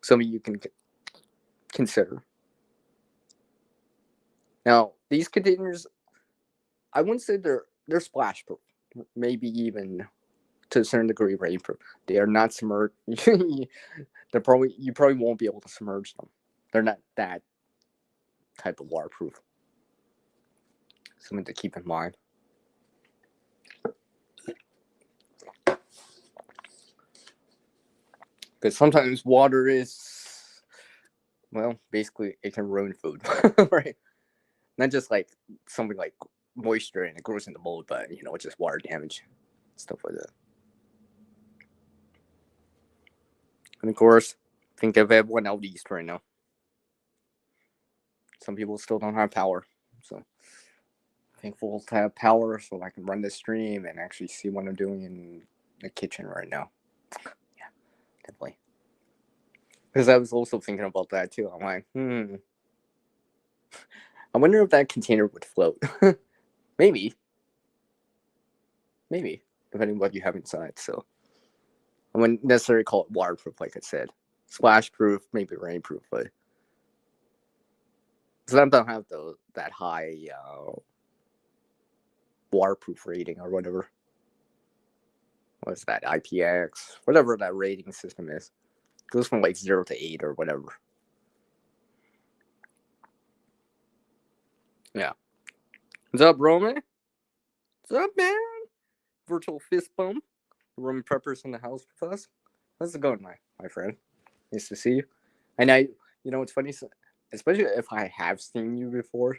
something you can consider. Now, these containers, I wouldn't say they're splash proof. Maybe even to a certain degree rainproof. They are not submerged. You probably won't be able to submerge them. They're not that type of waterproof. Something to keep in mind. Because sometimes water is, well, basically it can ruin food, right? Not just like something like moisture and it grows in the mold, but it's just water damage, stuff like that. And of course, think of everyone out east right now. Some people still don't have power, so thankful to have power so I can run this stream and actually see what I'm doing in the kitchen right now. Yeah, definitely. Because I was also thinking about that too. I'm like, I wonder if that container would float. Maybe, depending on what you have inside. So I wouldn't necessarily call it waterproof, like I said. Splash proof, maybe rainproof, but some don't have that high waterproof rating or whatever. What's that? IPX, whatever that rating system is. It goes from like 0 to 8 or whatever. Yeah. What's up, Roman? What's up, man? Virtual fist bump. Roman Preppers in the house with us. How's it going, my friend? Nice to see you. And it's funny, especially if I have seen you before,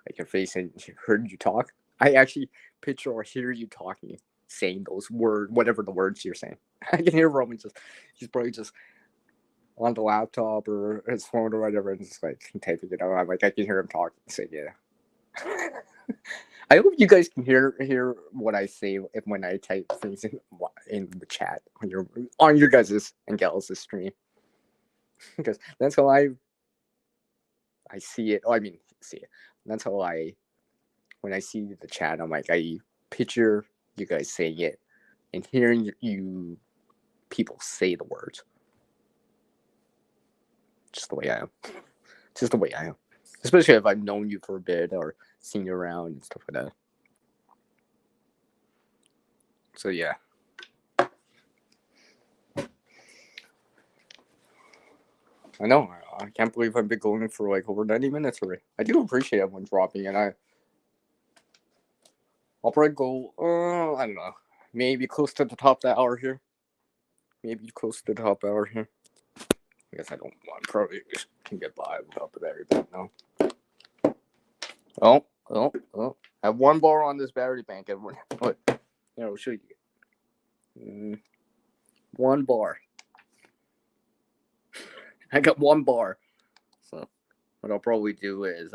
like your face and heard you talk, I actually picture or hear you talking, saying those words, whatever the words you're saying. I can hear Roman he's probably just on the laptop or his phone or whatever, and just like typing it out. I'm like, I can hear him talking, saying, yeah. I hope you guys can hear what I say when I type things in the chat on your guys' and gals' stream, because that's how I see it. Oh, I mean, see it. That's how when I see the chat, I'm like, I picture you guys saying it and hearing you people say the words. Just the way I am. Just the way I am. Especially if I've known you for a bit or seen you around and stuff like that. So yeah. I know. I can't believe I've been going for like over 90 minutes already. I do appreciate everyone dropping, and I'll probably go, I don't know, maybe close to the top of the hour here. Maybe close to the top hour here. I guess I probably can get by without the battery bank now. Oh. I have 1 bar on this battery bank, everyone. What? Yeah, I'll show you. 1 bar. I got 1 bar. So what I'll probably do is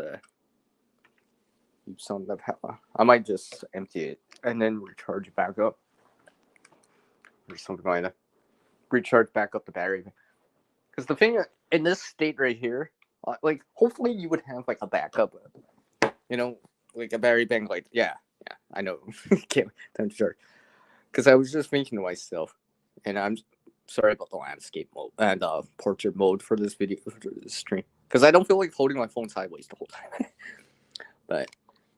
use some of the power. I might just empty it and then recharge it back up. Or something like that. Recharge back up the battery. Because the thing in this state right here, like hopefully you would have like a backup, like a battery bank. Like yeah, I know. Can't time to charge. Because I was just thinking to myself, and I'm sorry about the landscape mode and portrait mode for this video for this stream. Because I don't feel like holding my phone sideways the whole time. But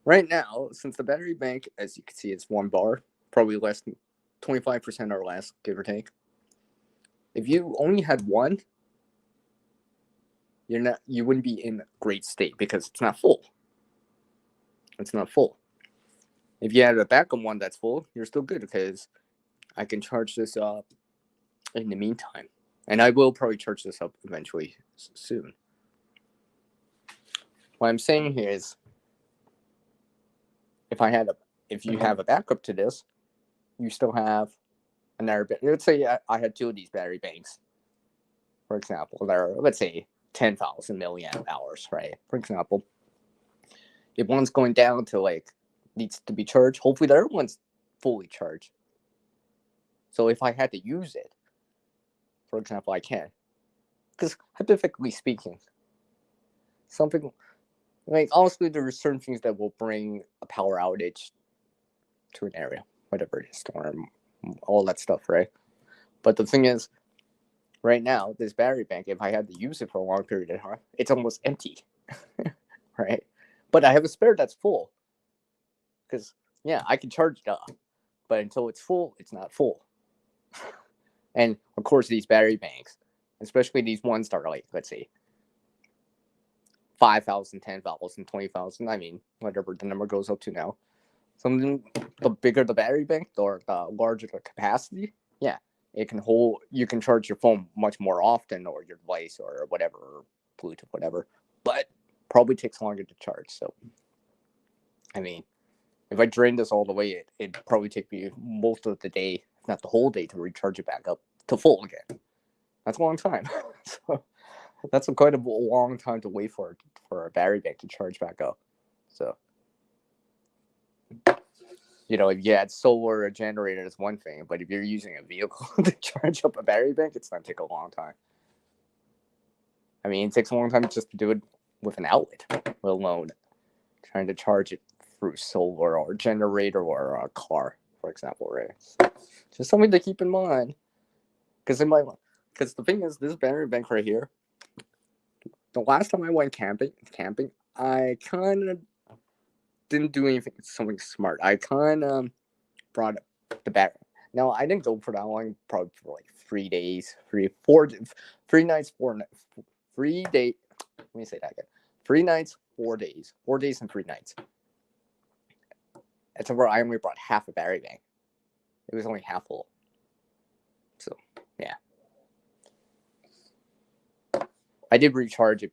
right now, since the battery bank, as you can see, is 1 bar, probably less than 25% or less, give or take. If you only had 1, you wouldn't be in a great state because it's not full. It's not full. If you had a backup one that's full, you're still good because I can charge this up in the meantime. And I will probably charge this up eventually soon. What I'm saying here is, if you have a backup to this, you still have another. Let's say I had two of these battery banks, for example. They're, let's say, 10,000 milliamp hours, right? For example, if one's going down to like needs to be charged, hopefully the other one's fully charged. So if I had to use it, for example, I can, because hypothetically speaking, something like, honestly, there are certain things that will bring a power outage to an area, whatever it is, storm, all that stuff, right? But the thing is, right now, this battery bank, if I had to use it for a long period of time, it's almost empty, right? But I have a spare that's full, because, yeah, I can charge it up, but until it's full, it's not full. And, of course, these battery banks, especially these ones that are like, let's say, 5,000, 10,000, 20,000, I mean, whatever the number goes up to now. Something, the bigger the battery bank, or the larger the capacity, yeah, it can hold, you can charge your phone much more often, or your device, or whatever, or Bluetooth, whatever, but probably takes longer to charge. So, I mean, if I drain this all the way, it'd probably take me most of the day, if not the whole day, to recharge it back up to full again. That's a long time. So, that's quite a long time to wait for a battery bank to charge back up. So, if you had solar or a generator, it's one thing, but if you're using a vehicle to charge up a battery bank, it's going to take a long time. I mean, it takes a long time just to do it with an outlet, let alone trying to charge it through solar or a generator or a car, for example, right? So, just something to keep in mind. Because the thing is, this battery bank right here, the last time I went camping, I kind of didn't do something smart. I kind of brought the battery. Now, I didn't go for that long, probably for like 3 days, 3 nights, 3 days. Let me say that again. 3 nights, 4 days. 4 days and 3 nights. That's where I only brought half a battery bank. It was only half full. So, yeah. I did recharge it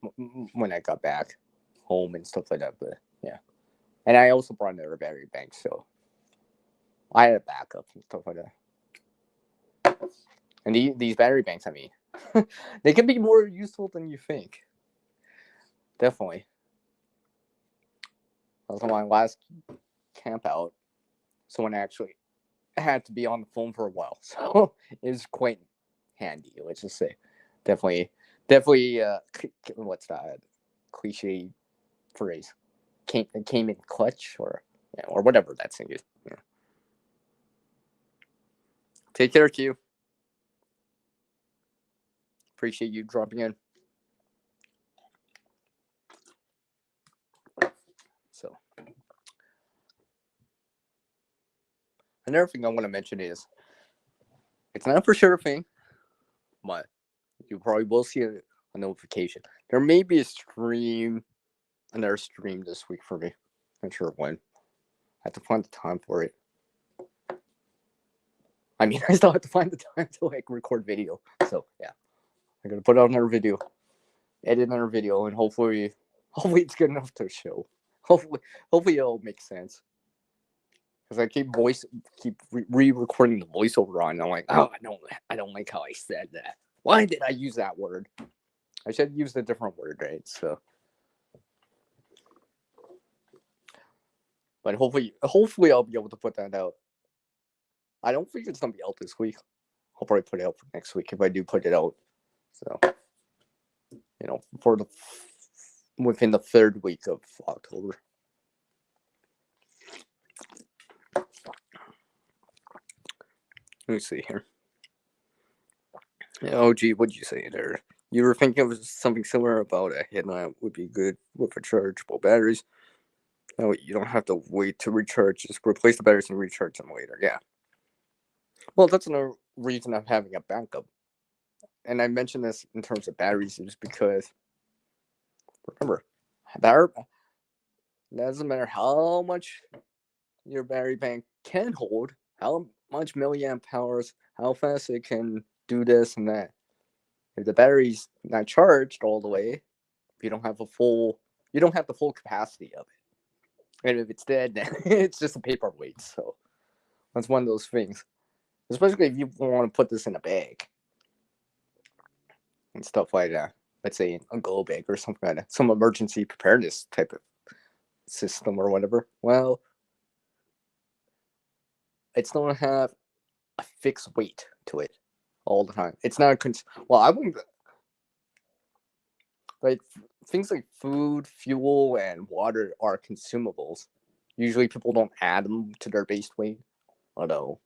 when I got back home and stuff like that, but yeah. And I also brought another battery bank, so I had a backup and stuff like that. And these battery banks, I mean, they can be more useful than you think. Definitely. Also, my last camp out, someone actually had to be on the phone for a while, so it was quite handy. Let's just say, definitely. What's that cliche phrase? Came in clutch, or whatever that thing is. Yeah. Take care, Q. Appreciate you dropping in. So, another thing I want to mention is, it's not for sure thing, but you probably will see a notification. There may be another stream this week for me. Not sure when. I have to find the time for it. I mean, I still have to find the time to record video. So yeah, I'm gonna put out another video, edit another video, and hopefully it's good enough to show. Hopefully it'll make sense. Because I keep re-recording the voiceover on, and I'm like, oh, I don't like how I said that. Why did I use that word? I should have used a different word, right? So, but hopefully I'll be able to put that out. I don't think it's gonna be out this week. I'll probably put it out for next week if I do put it out. So, within the 3rd week of October. Let me see here. Oh, gee, what'd you say there? You were thinking of something similar about a headlamp would be good with rechargeable batteries. No, you don't have to wait to recharge. Just replace the batteries and recharge them later. Yeah. Well, that's another reason of having a backup. And I mentioned this in terms of batteries is because, remember, doesn't matter how much your battery bank can hold, how much milliamp hours, how fast it can do this and that. If the battery's not charged all the way, you don't have you don't have the full capacity of it. And if it's dead, then it's just a paperweight. So that's one of those things. Especially if you want to put this in a bag and stuff like that. Let's say a go bag or something like that. Some emergency preparedness type of system or whatever. Well, it's going to have a fixed weight to it all the time. It's not well, I wouldn't like things like food, fuel, and water are consumables. Usually, people don't add them to their base weight, although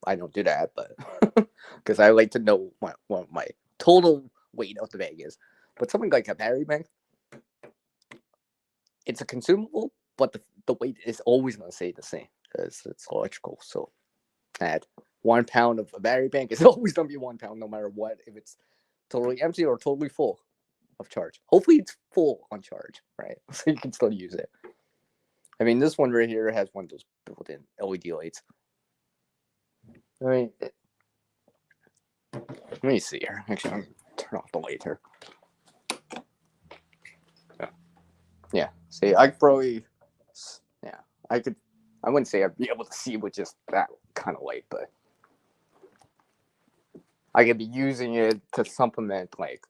I don't do that, but because I like to know what my total weight of the bag is. But something like a battery bank, it's a consumable, but the weight is always going to stay the same because it's electrical. So at 1 pound of a battery bank is always going to be 1 pound no matter what, if it's totally empty or totally full of charge. Hopefully it's full on charge, right? So you can still use it. I mean, this one right here has one of those built-in LED lights. I mean, let me see here. Actually, I'm going to turn off the light here. Yeah. See, I probably, yeah, I wouldn't say I'd be able to see with just that kind of light, but I could be using it to supplement, like,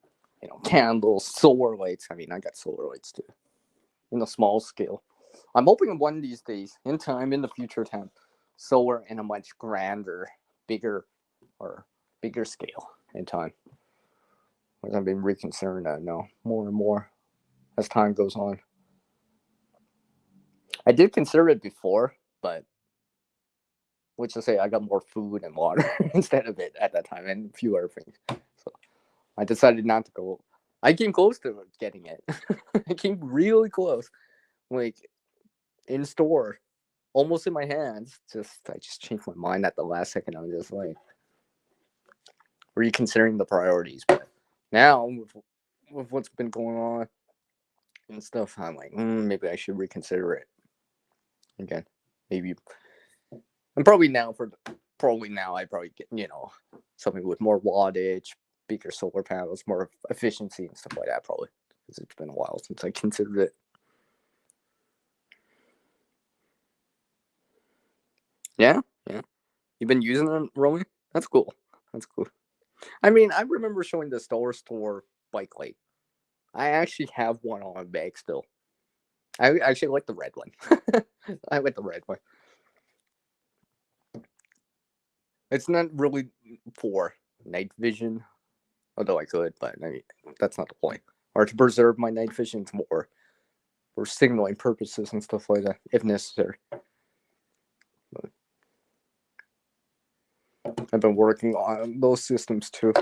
candles, solar lights. I mean, I got solar lights too, in a small scale. I'm hoping one of these days, in time, in the future, to have solar in a much grander, bigger scale in time. Because I've been reconsidering that now more and more as time goes on. I did consider it before, but let's just say I got more food and water instead of it at that time, and a few other things. So I decided not to go. I came close to getting it. I came really close, like in store, almost in my hands. I just changed my mind at the last second. I was just like reconsidering the priorities. But now with what's been going on and stuff, I'm like, maybe I should reconsider it again. Maybe, and probably now I probably get something with more wattage, bigger solar panels, more efficiency and stuff like that. Probably because it's been a while since I considered it. Yeah. You've been using it, Romy? That's cool. I mean, I remember showing the Dollar Store bike light. I actually have one on my bag still. I actually like the red one. I like the red one. It's not really for night vision, although I could, but I mean, that's not the point. Or to preserve my night vision, it's more for signaling purposes and stuff like that, if necessary. But I've been working on those systems too.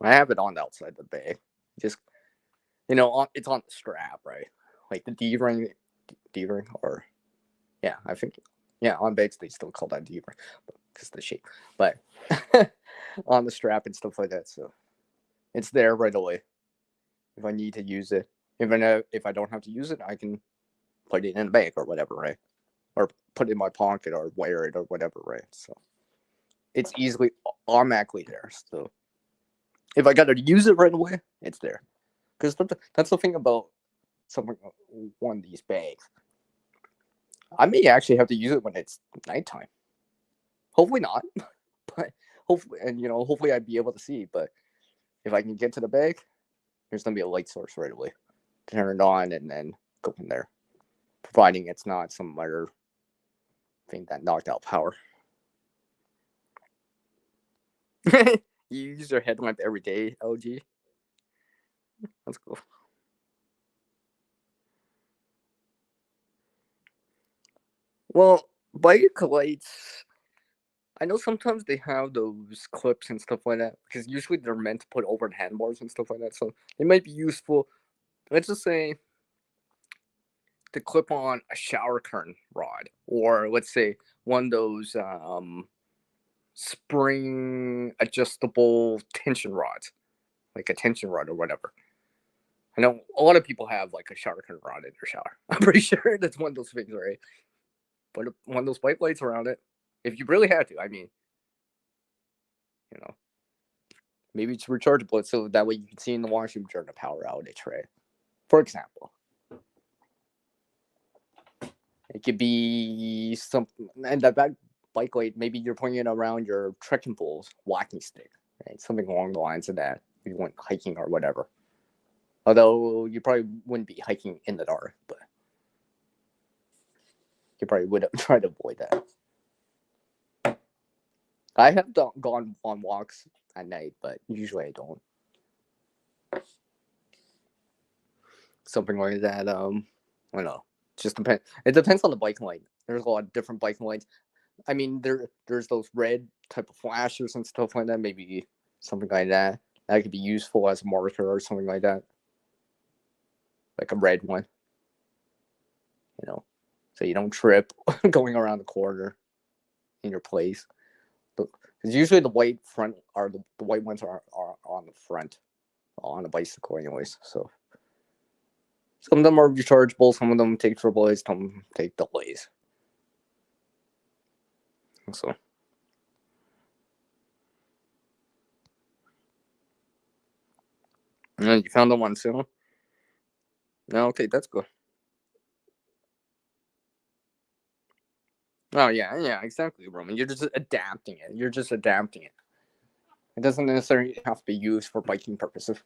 I have it on the outside the bag. Just it's on the strap, right? Like the D-ring, or yeah, I think on bags they still call that D-ring because the shape, but on the strap and stuff like that. So it's there right away if I need to use it. If I don't have to use it, I can put it in a bag or whatever, right? Or put it in my pocket or wear it or whatever, right? So it's easily automatically there. So if I got to use it right away, it's there. Because that's the thing about one of these bags. I may actually have to use it when it's nighttime. Hopefully not, but hopefully I'd be able to see. But if I can get to the bag, there's gonna be a light source right away. Turn it on and then go from there, providing it's not some other thing that knocked out power. You use your headlamp every day, LG. That's cool. Well, bike lights, I know sometimes they have those clips and stuff like that because usually they're meant to put over the handlebars and stuff like that. So they might be useful. Let's just say to clip on a shower curtain rod, or let's say one of those spring adjustable tension rods, like a tension rod or whatever. I know a lot of people have like a shower curtain rod in their shower. I'm pretty sure that's one of those things, right? Put one of those bike lights around it if you really had to. I mean, you know, Maybe it's rechargeable, so that way you can see in the washroom during a power outage, right? For example, it could be something, and that bike light, maybe you're pointing it around your trekking pole's walking stick, right? Something along the lines of that. If you went hiking or whatever. Although you probably wouldn't be hiking in the dark, but you probably would try to avoid that. I have gone on walks at night, but usually I don't. Something like that. I don't know. Just depends. It depends on the bike lane. There's a lot of different bike lanes. I mean, there's those red type of flashers and stuff like that. Maybe something like that. That could be useful as a marker or something like that. Like a red one. You know, so you don't trip going around the corner in your place. Because usually the white front are the white ones are on the front on a bicycle, anyways. So some of them are rechargeable, some of them take AAAs, some of them take delays. So and you found the one soon? No, okay, that's good. Oh yeah, exactly, Roman. You're just adapting it. It doesn't necessarily have to be used for biking purposes.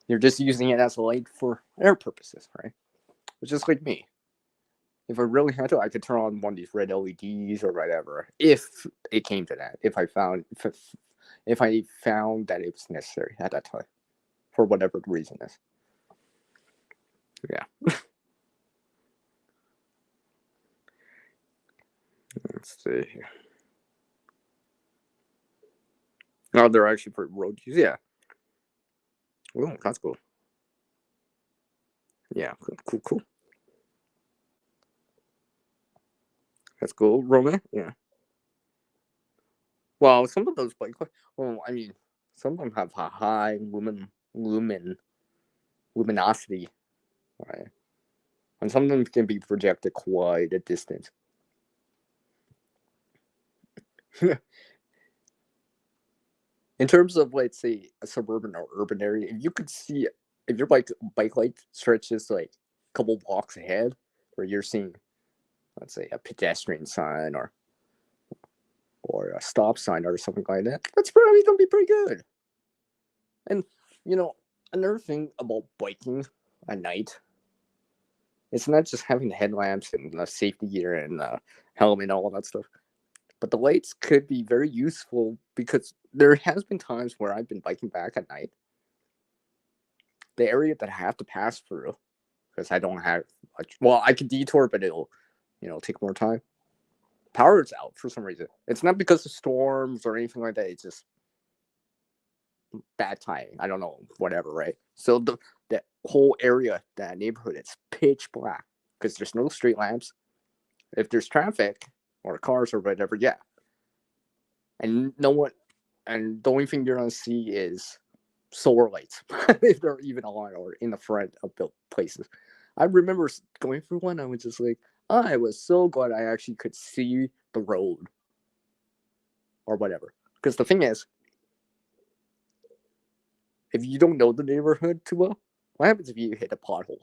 You're just using it as a light for air purposes, right? It's just like me. If I really had to, I could turn on one of these red LEDs or whatever. If it came to that, if I found that it was necessary at that time, for whatever the reason is. Yeah. Let's see here. Oh, they're actually for road use. Yeah. Oh, that's cool. Yeah, cool. That's cool, Roman. Yeah. Well, some of those bike. Well, I mean, some of them have a high luminosity, right? And some of them can be projected quite a distance. In terms of, let's say, a suburban or urban area, if you could see, if your bike light stretches like a couple blocks ahead, where you're seeing, let's say, a pedestrian sign or a stop sign or something like that, that's probably gonna be pretty good. And you know, another thing about biking at night, it's not just having the headlamps and the safety gear and the helmet and all that stuff, but the lights could be very useful because there has been times where I've been biking back at night. The area that I have to pass through, because I don't have much. Well, I could detour, but it'll, take more time. Power is out for some reason. It's not because of storms or anything like that. It's just bad timing. I don't know, whatever, right? So the whole area, that neighborhood, it's pitch black because there's no street lamps. If there's traffic or cars or whatever, yeah. And no one, and the only thing you're gonna see is solar lights if they're even on or in the front of built places. I remember going through one. I was just like, I was so glad I actually could see the road or whatever. Because the thing is, if you don't know the neighborhood too well, what happens if you hit a pothole?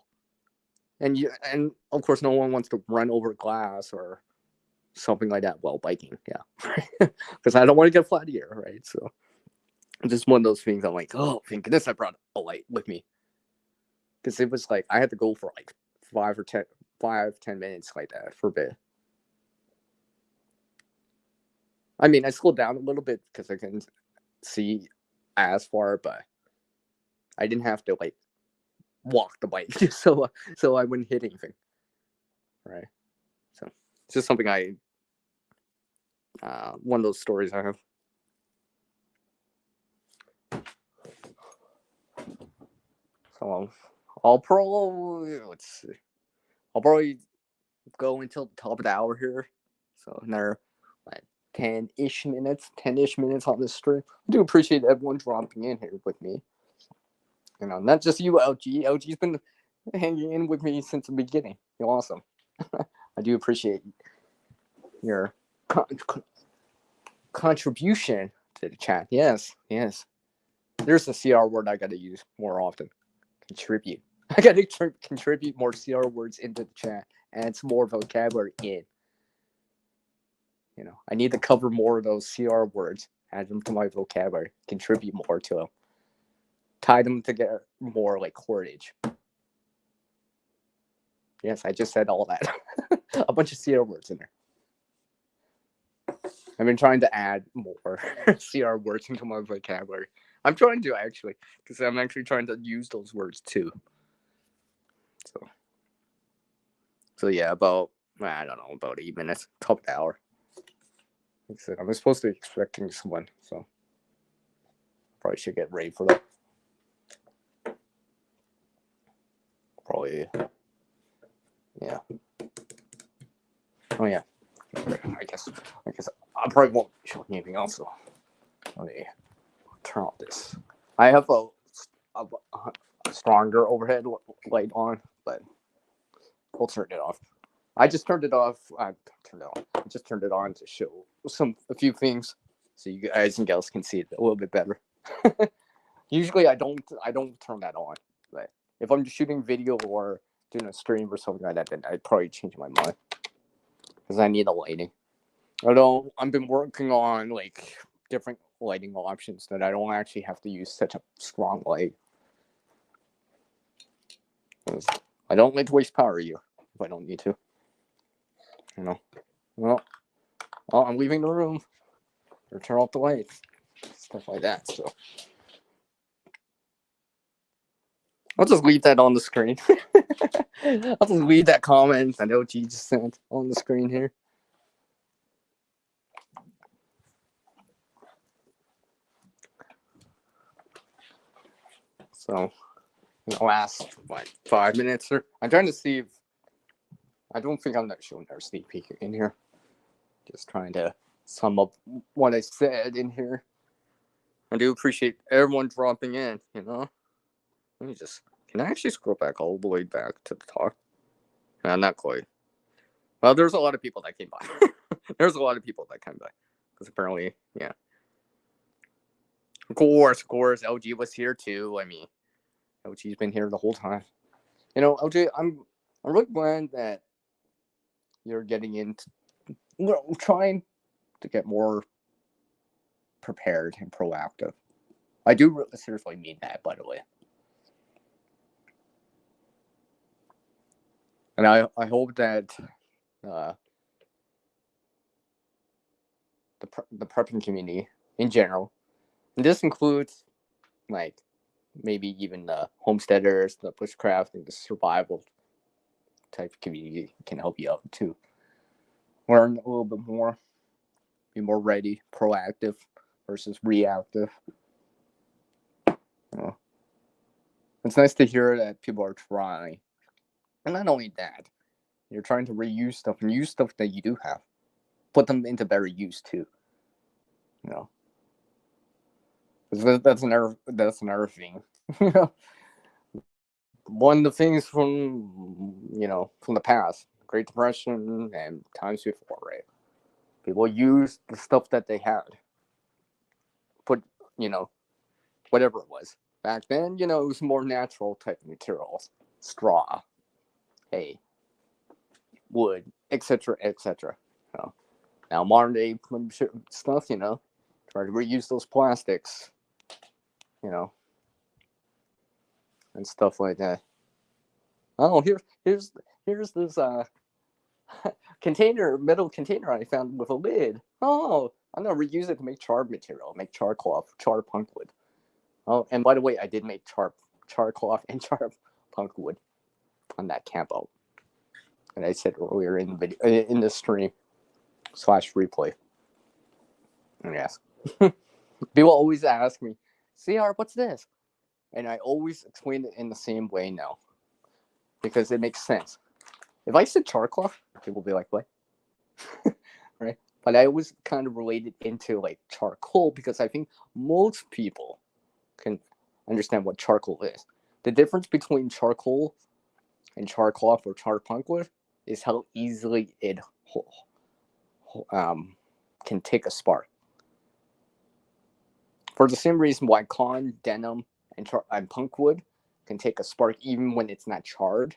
And of course, no one wants to run over glass or something like that while biking. Yeah, because I don't want to get flat ear, right? So just one of those things. I'm like, oh, thank goodness I brought a light with me, because it was like I had to go for like 5 or 10 minutes like that for a bit. I mean, I slowed down a little bit because I couldn't see as far, but I didn't have to like walk the bike, so I wouldn't hit anything. Right. So it's just something one of those stories I have. So let's see. I'll probably go until the top of the hour here. So another like 10-ish minutes on this stream. I do appreciate everyone dropping in here with me. Not just you, LG. LG's been hanging in with me since the beginning. You're awesome. I do appreciate your contribution to the chat. Yes. There's a CR word I gotta use more often. Contribute. I gotta contribute more CR words into the chat, add some more vocabulary in. I need to cover more of those CR words, add them to my vocabulary, contribute more to them, tie them together more like cordage. Yes, I just said all that. A bunch of CR words in there. I've been trying to add more CR words into my vocabulary. I'm trying to actually, because I'm actually trying to use those words too. So yeah, about I don't know, about 8 minutes, top of the hour. Like I said, I'm supposed to be expecting someone, so probably should get ready for that. Probably, yeah. Oh yeah. I guess I probably won't show anything else. So let me turn off this. I have a stronger overhead light on, but we'll turn it off. I just turned it off. I just turned it on to show a few things, so you guys and gals can see it a little bit better. Usually, I don't turn that on, but if I'm shooting video or doing a stream or something like that, then I'd probably change my mind because I need the lighting. Although I've been working on like different lighting options that I don't actually have to use such a strong light. I don't like to waste power here if I don't need to. Well, I'm leaving the room. Or turn off the lights. Stuff like that. So I'll just leave that on the screen. I'll just leave that comment I know G just sent on the screen here. So in the last 5 minutes, I'm trying to see if I don't think I'm not showing our sneak peek in here. Just trying to sum up what I said in here. I do appreciate everyone dropping in. Let me just. Can I actually scroll back all the way back to the talk? Not quite. Well, there's a lot of people that came by. There's a lot of people that came by. Because apparently, yeah. Of course, LG was here too. I mean, LG's been here the whole time. LG, I'm really glad that you're getting into, trying to get more prepared and proactive. I do really seriously mean that, by the way. And I hope that the prepping community in general, and this includes like maybe even the homesteaders, the bushcraft, and the survival type of community can help you out too. Learn a little bit more, be more ready, proactive versus reactive. It's nice to hear that people are trying. And not only that, you're trying to reuse stuff and use stuff that you do have. Put them into better use too. That's another thing. One of the things from the past, Great Depression and times before, right? People used the stuff that they had. Put whatever it was. Back then, it was more natural type of materials. Straw, hay, wood, etc., etc. Now modern day stuff, try to reuse those plastics, and stuff like that. Oh, here's this metal container I found with a lid. Oh, I'm gonna reuse it to make char material, make char cloth, char punk wood. Oh, and by the way, I did make char cloth and char punk wood on that camp out. And I said earlier in the video, in the stream / replay. And yes, people always ask me, "CR, what's this?" And I always explain it in the same way now, because it makes sense. If I said charcoal, people will be like, "What?" Right? But I always kind of relate it into like charcoal because I think most people can understand what charcoal is. The difference between charcoal and char cloth or char punk wood is how easily it can take a spark. For the same reason why con, denim, and punkwood can take a spark even when it's not charred,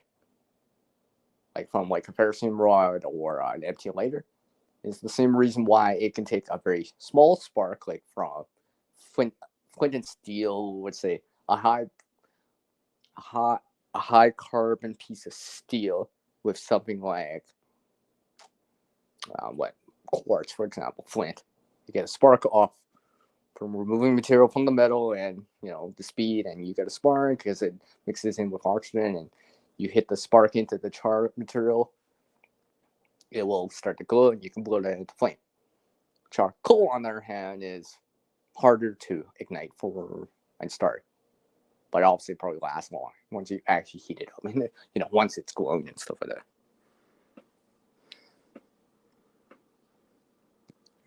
like from like a ferrocerium rod or an empty lighter, is the same reason why it can take a very small spark, like from flint, flint and steel, let's say a a high, a high carbon piece of steel with something like what quartz, for example, flint. You get a spark off from removing material from the metal, and the speed, and you get a spark because it mixes in with oxygen, and you hit the spark into the char material. It will start to glow, and you can blow that into flame. Charcoal, on the other hand, is harder to ignite for and start, but obviously probably lasts long once you actually heat it up. And once it's glowing and stuff like that.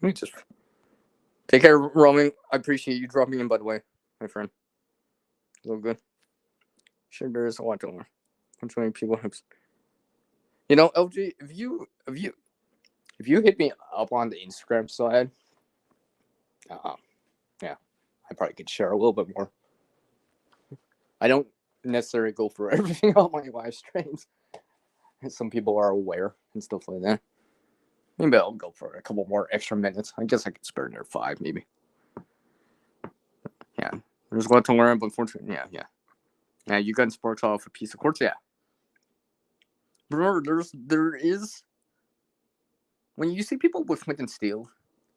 Let me just take care, Roman. I appreciate you dropping in, by the way, my friend. All good. Sure, there is a lot to learn. I'm showing people have. LG, if you hit me up on the Instagram side, yeah, I probably could share a little bit more. I don't necessarily go for everything on my live streams. Some people are aware and stuff like that. Maybe I'll go for a couple more extra minutes. I guess I could spare another 5, maybe. Yeah, there's a lot to learn, but unfortunately, yeah. You got sparks off a piece of quartz, yeah. Remember, there is, when you see people with flint and steel,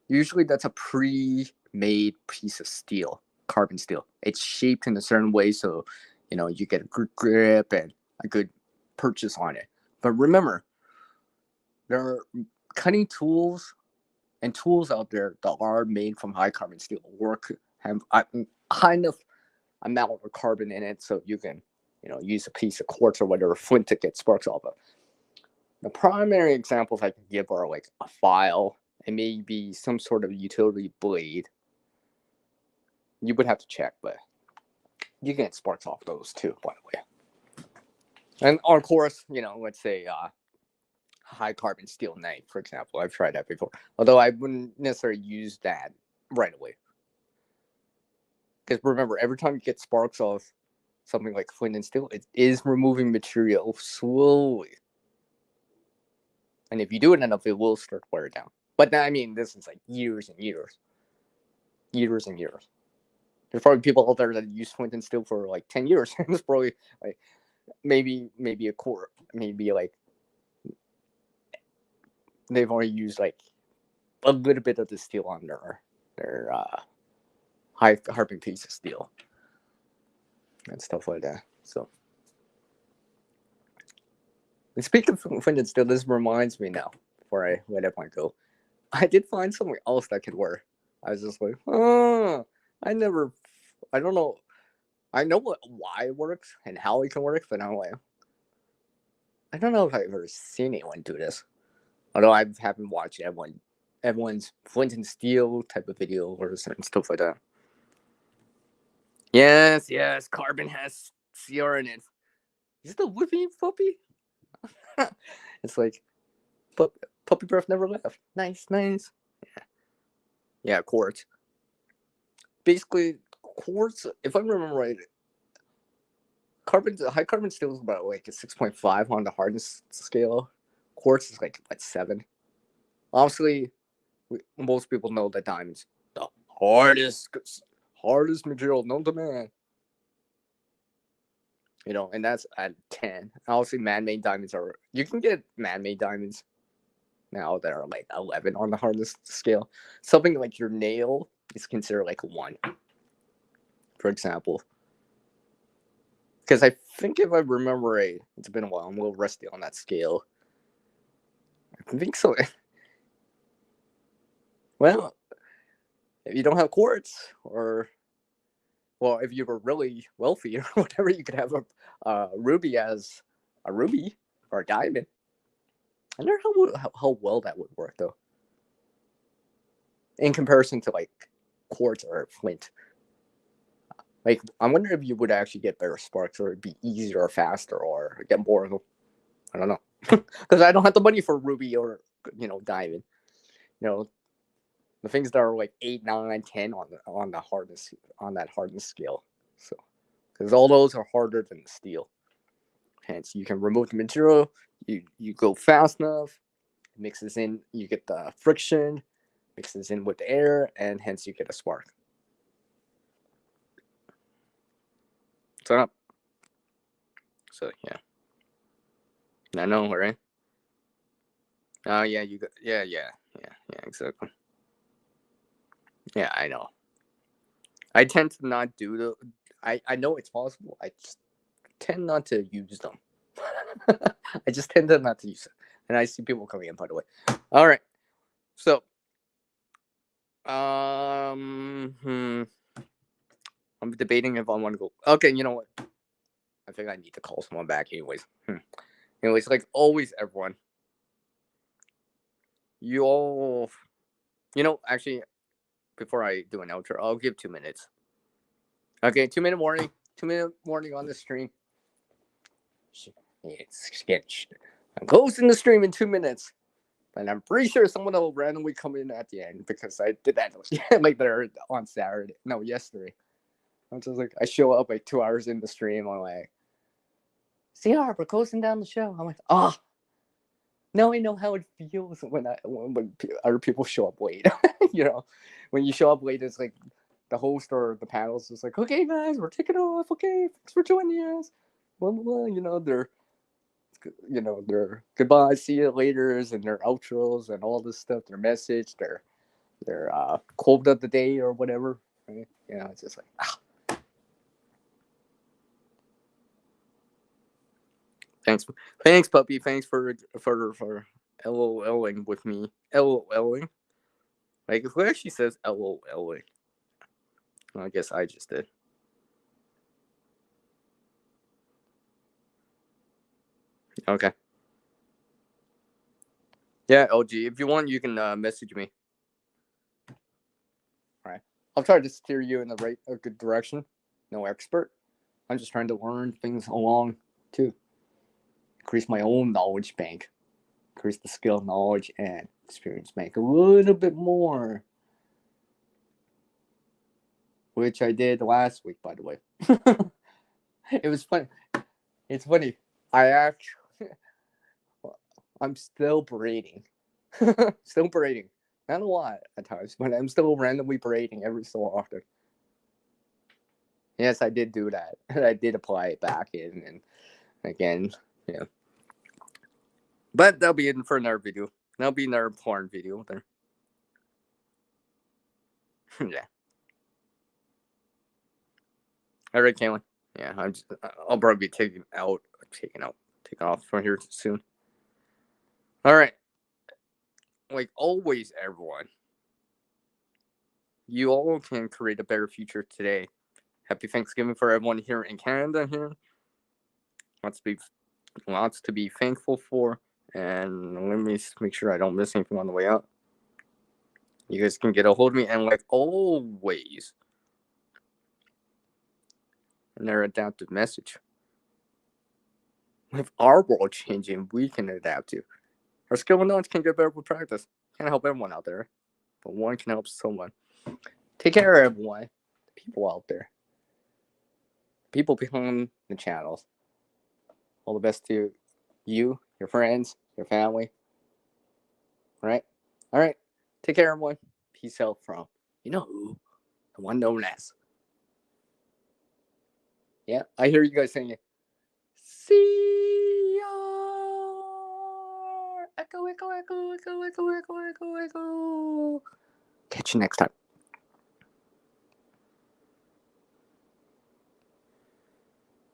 usually that's a pre-made piece of steel, carbon steel. It's shaped in a certain way, so you get a good grip and a good purchase on it. But remember, there are cutting tools and tools out there that are made from high carbon steel have a high enough amount of carbon in it, so you can use a piece of quartz or whatever flint to get sparks off of. The primary examples I can give are like a file and maybe some sort of utility blade. You would have to check, but you can get sparks off those too, by the way. And of course, let's say high carbon steel knife, for example. I've tried that before, although I wouldn't necessarily use that right away. Because remember, every time you get sparks off something like flint and steel, it is removing material slowly. And if you do it enough, it will start to wear it down. But I mean, this is like years and years. Years and years. There's probably people out there that use flint and steel for like 10 years. And it's probably like maybe a quarter, maybe like they've only used like a little bit of the steel on their high carbon piece of steel and stuff like that. So, and speaking of flint and steel, this reminds me now, before I let everyone go, I did find something else that could work. I was just like, I don't know. I know why it works and how it can work, but I'm like, I don't know if I've ever seen anyone do this. Although I haven't watched everyone's flint and steel type of video or certain stuff like that. Yes, carbon has CR in it. Is it the Whoopie puppy? It's like, puppy breath never left. Nice. Yeah, quartz. Basically, quartz, if I remember right, high carbon steel is about like a 6.5 on the hardness scale. Quartz is like 7. Obviously, most people know that diamond's the hardest material known to man. And that's at 10. Obviously, man-made diamonds you can get man-made diamonds now that are like 11 on the hardness scale. Something like your nail is considered like 1, for example. Because I think if I remember right, it's been a while, I'm a little rusty on that scale. I think so. Well, if you don't have quartz, if you were really wealthy or whatever, you could have a ruby as a ruby or a diamond. I wonder how well that would work, though, in comparison to like quartz or flint. Like, I wonder if you would actually get better sparks, or it'd be easier or faster, or get more of them. I don't know, because I don't have the money for ruby or diamond. The things that are like 8, 9, 10 on the hardness on that hardness scale. So, because all those are harder than steel. Hence, you can remove the material. You go fast enough. Mixes in. You get the friction. Mixes in with the air, and hence you get a spark. So, yeah. I know, right? Oh yeah, you got yeah, exactly. Yeah, I know. I tend to not do the. I know it's possible. I just tend not to use them. I just tend to not to use it, and I see people coming in. By the way, all right. So, I'm debating if I want to go. Okay, you know what? I think I need to call someone back. Anyways, like always, everyone. You all, actually, before I do an outro, I'll give 2 minutes. Okay, 2 minute warning. 2 minute warning on the stream. It's sketch. I'm closing the stream in 2 minutes. And I'm pretty sure someone will randomly come in at the end because I did that like there on Saturday. No, yesterday. I'm just like, I show up like 2 hours in the stream. I'm like, CR, we're closing down the show. I'm like, oh, now I know how it feels when other people show up late. When you show up late, it's like the host or the panel is just like, okay, guys, we're taking off. Okay, thanks for joining us. Blah, blah, blah. Their goodbye, see you laters, and their outros and all this stuff. Their message, their quote of the day or whatever. Right? It's just like, thanks, puppy. Thanks for LOLing with me. LOLing. Like, who actually says LOLing? Well, I guess I just did. Okay. Yeah, LG. If you want, you can message me. All right. I'll try to steer you in the good direction. No expert. I'm just trying to learn things along too. Increase my own knowledge bank. Increase the skill, knowledge, and experience bank a little bit more. Which I did last week, by the way. It was funny. It's funny. I'm still braiding. Still braiding. Not a lot at times, but I'm still randomly braiding every so often. Yes, I did do that. I did apply it back in, and again, yeah. But that'll be in for another video. That'll be another porn video there. Yeah. All right, Kaylin. Yeah, I'll probably be taking off from here soon. All right. Like always, everyone. You all can create a better future today. Happy Thanksgiving for everyone here in Canada. Here, lots to be thankful for. And let me make sure I don't miss anything on the way out. You guys can get a hold of me, and like always, another adaptive message. With our world changing, we can adapt to. Our skill and knowledge can get better with practice. Can't help everyone out there, but one can help someone. Take care of everyone. The people out there. People behind the channels. All the best to you, your friends, your family. All right. Take care, everyone. Peace out from who? The one known as. Yeah, I hear you guys saying it. CR. Echo, echo, echo, echo, echo, echo, echo, echo. Catch you next time.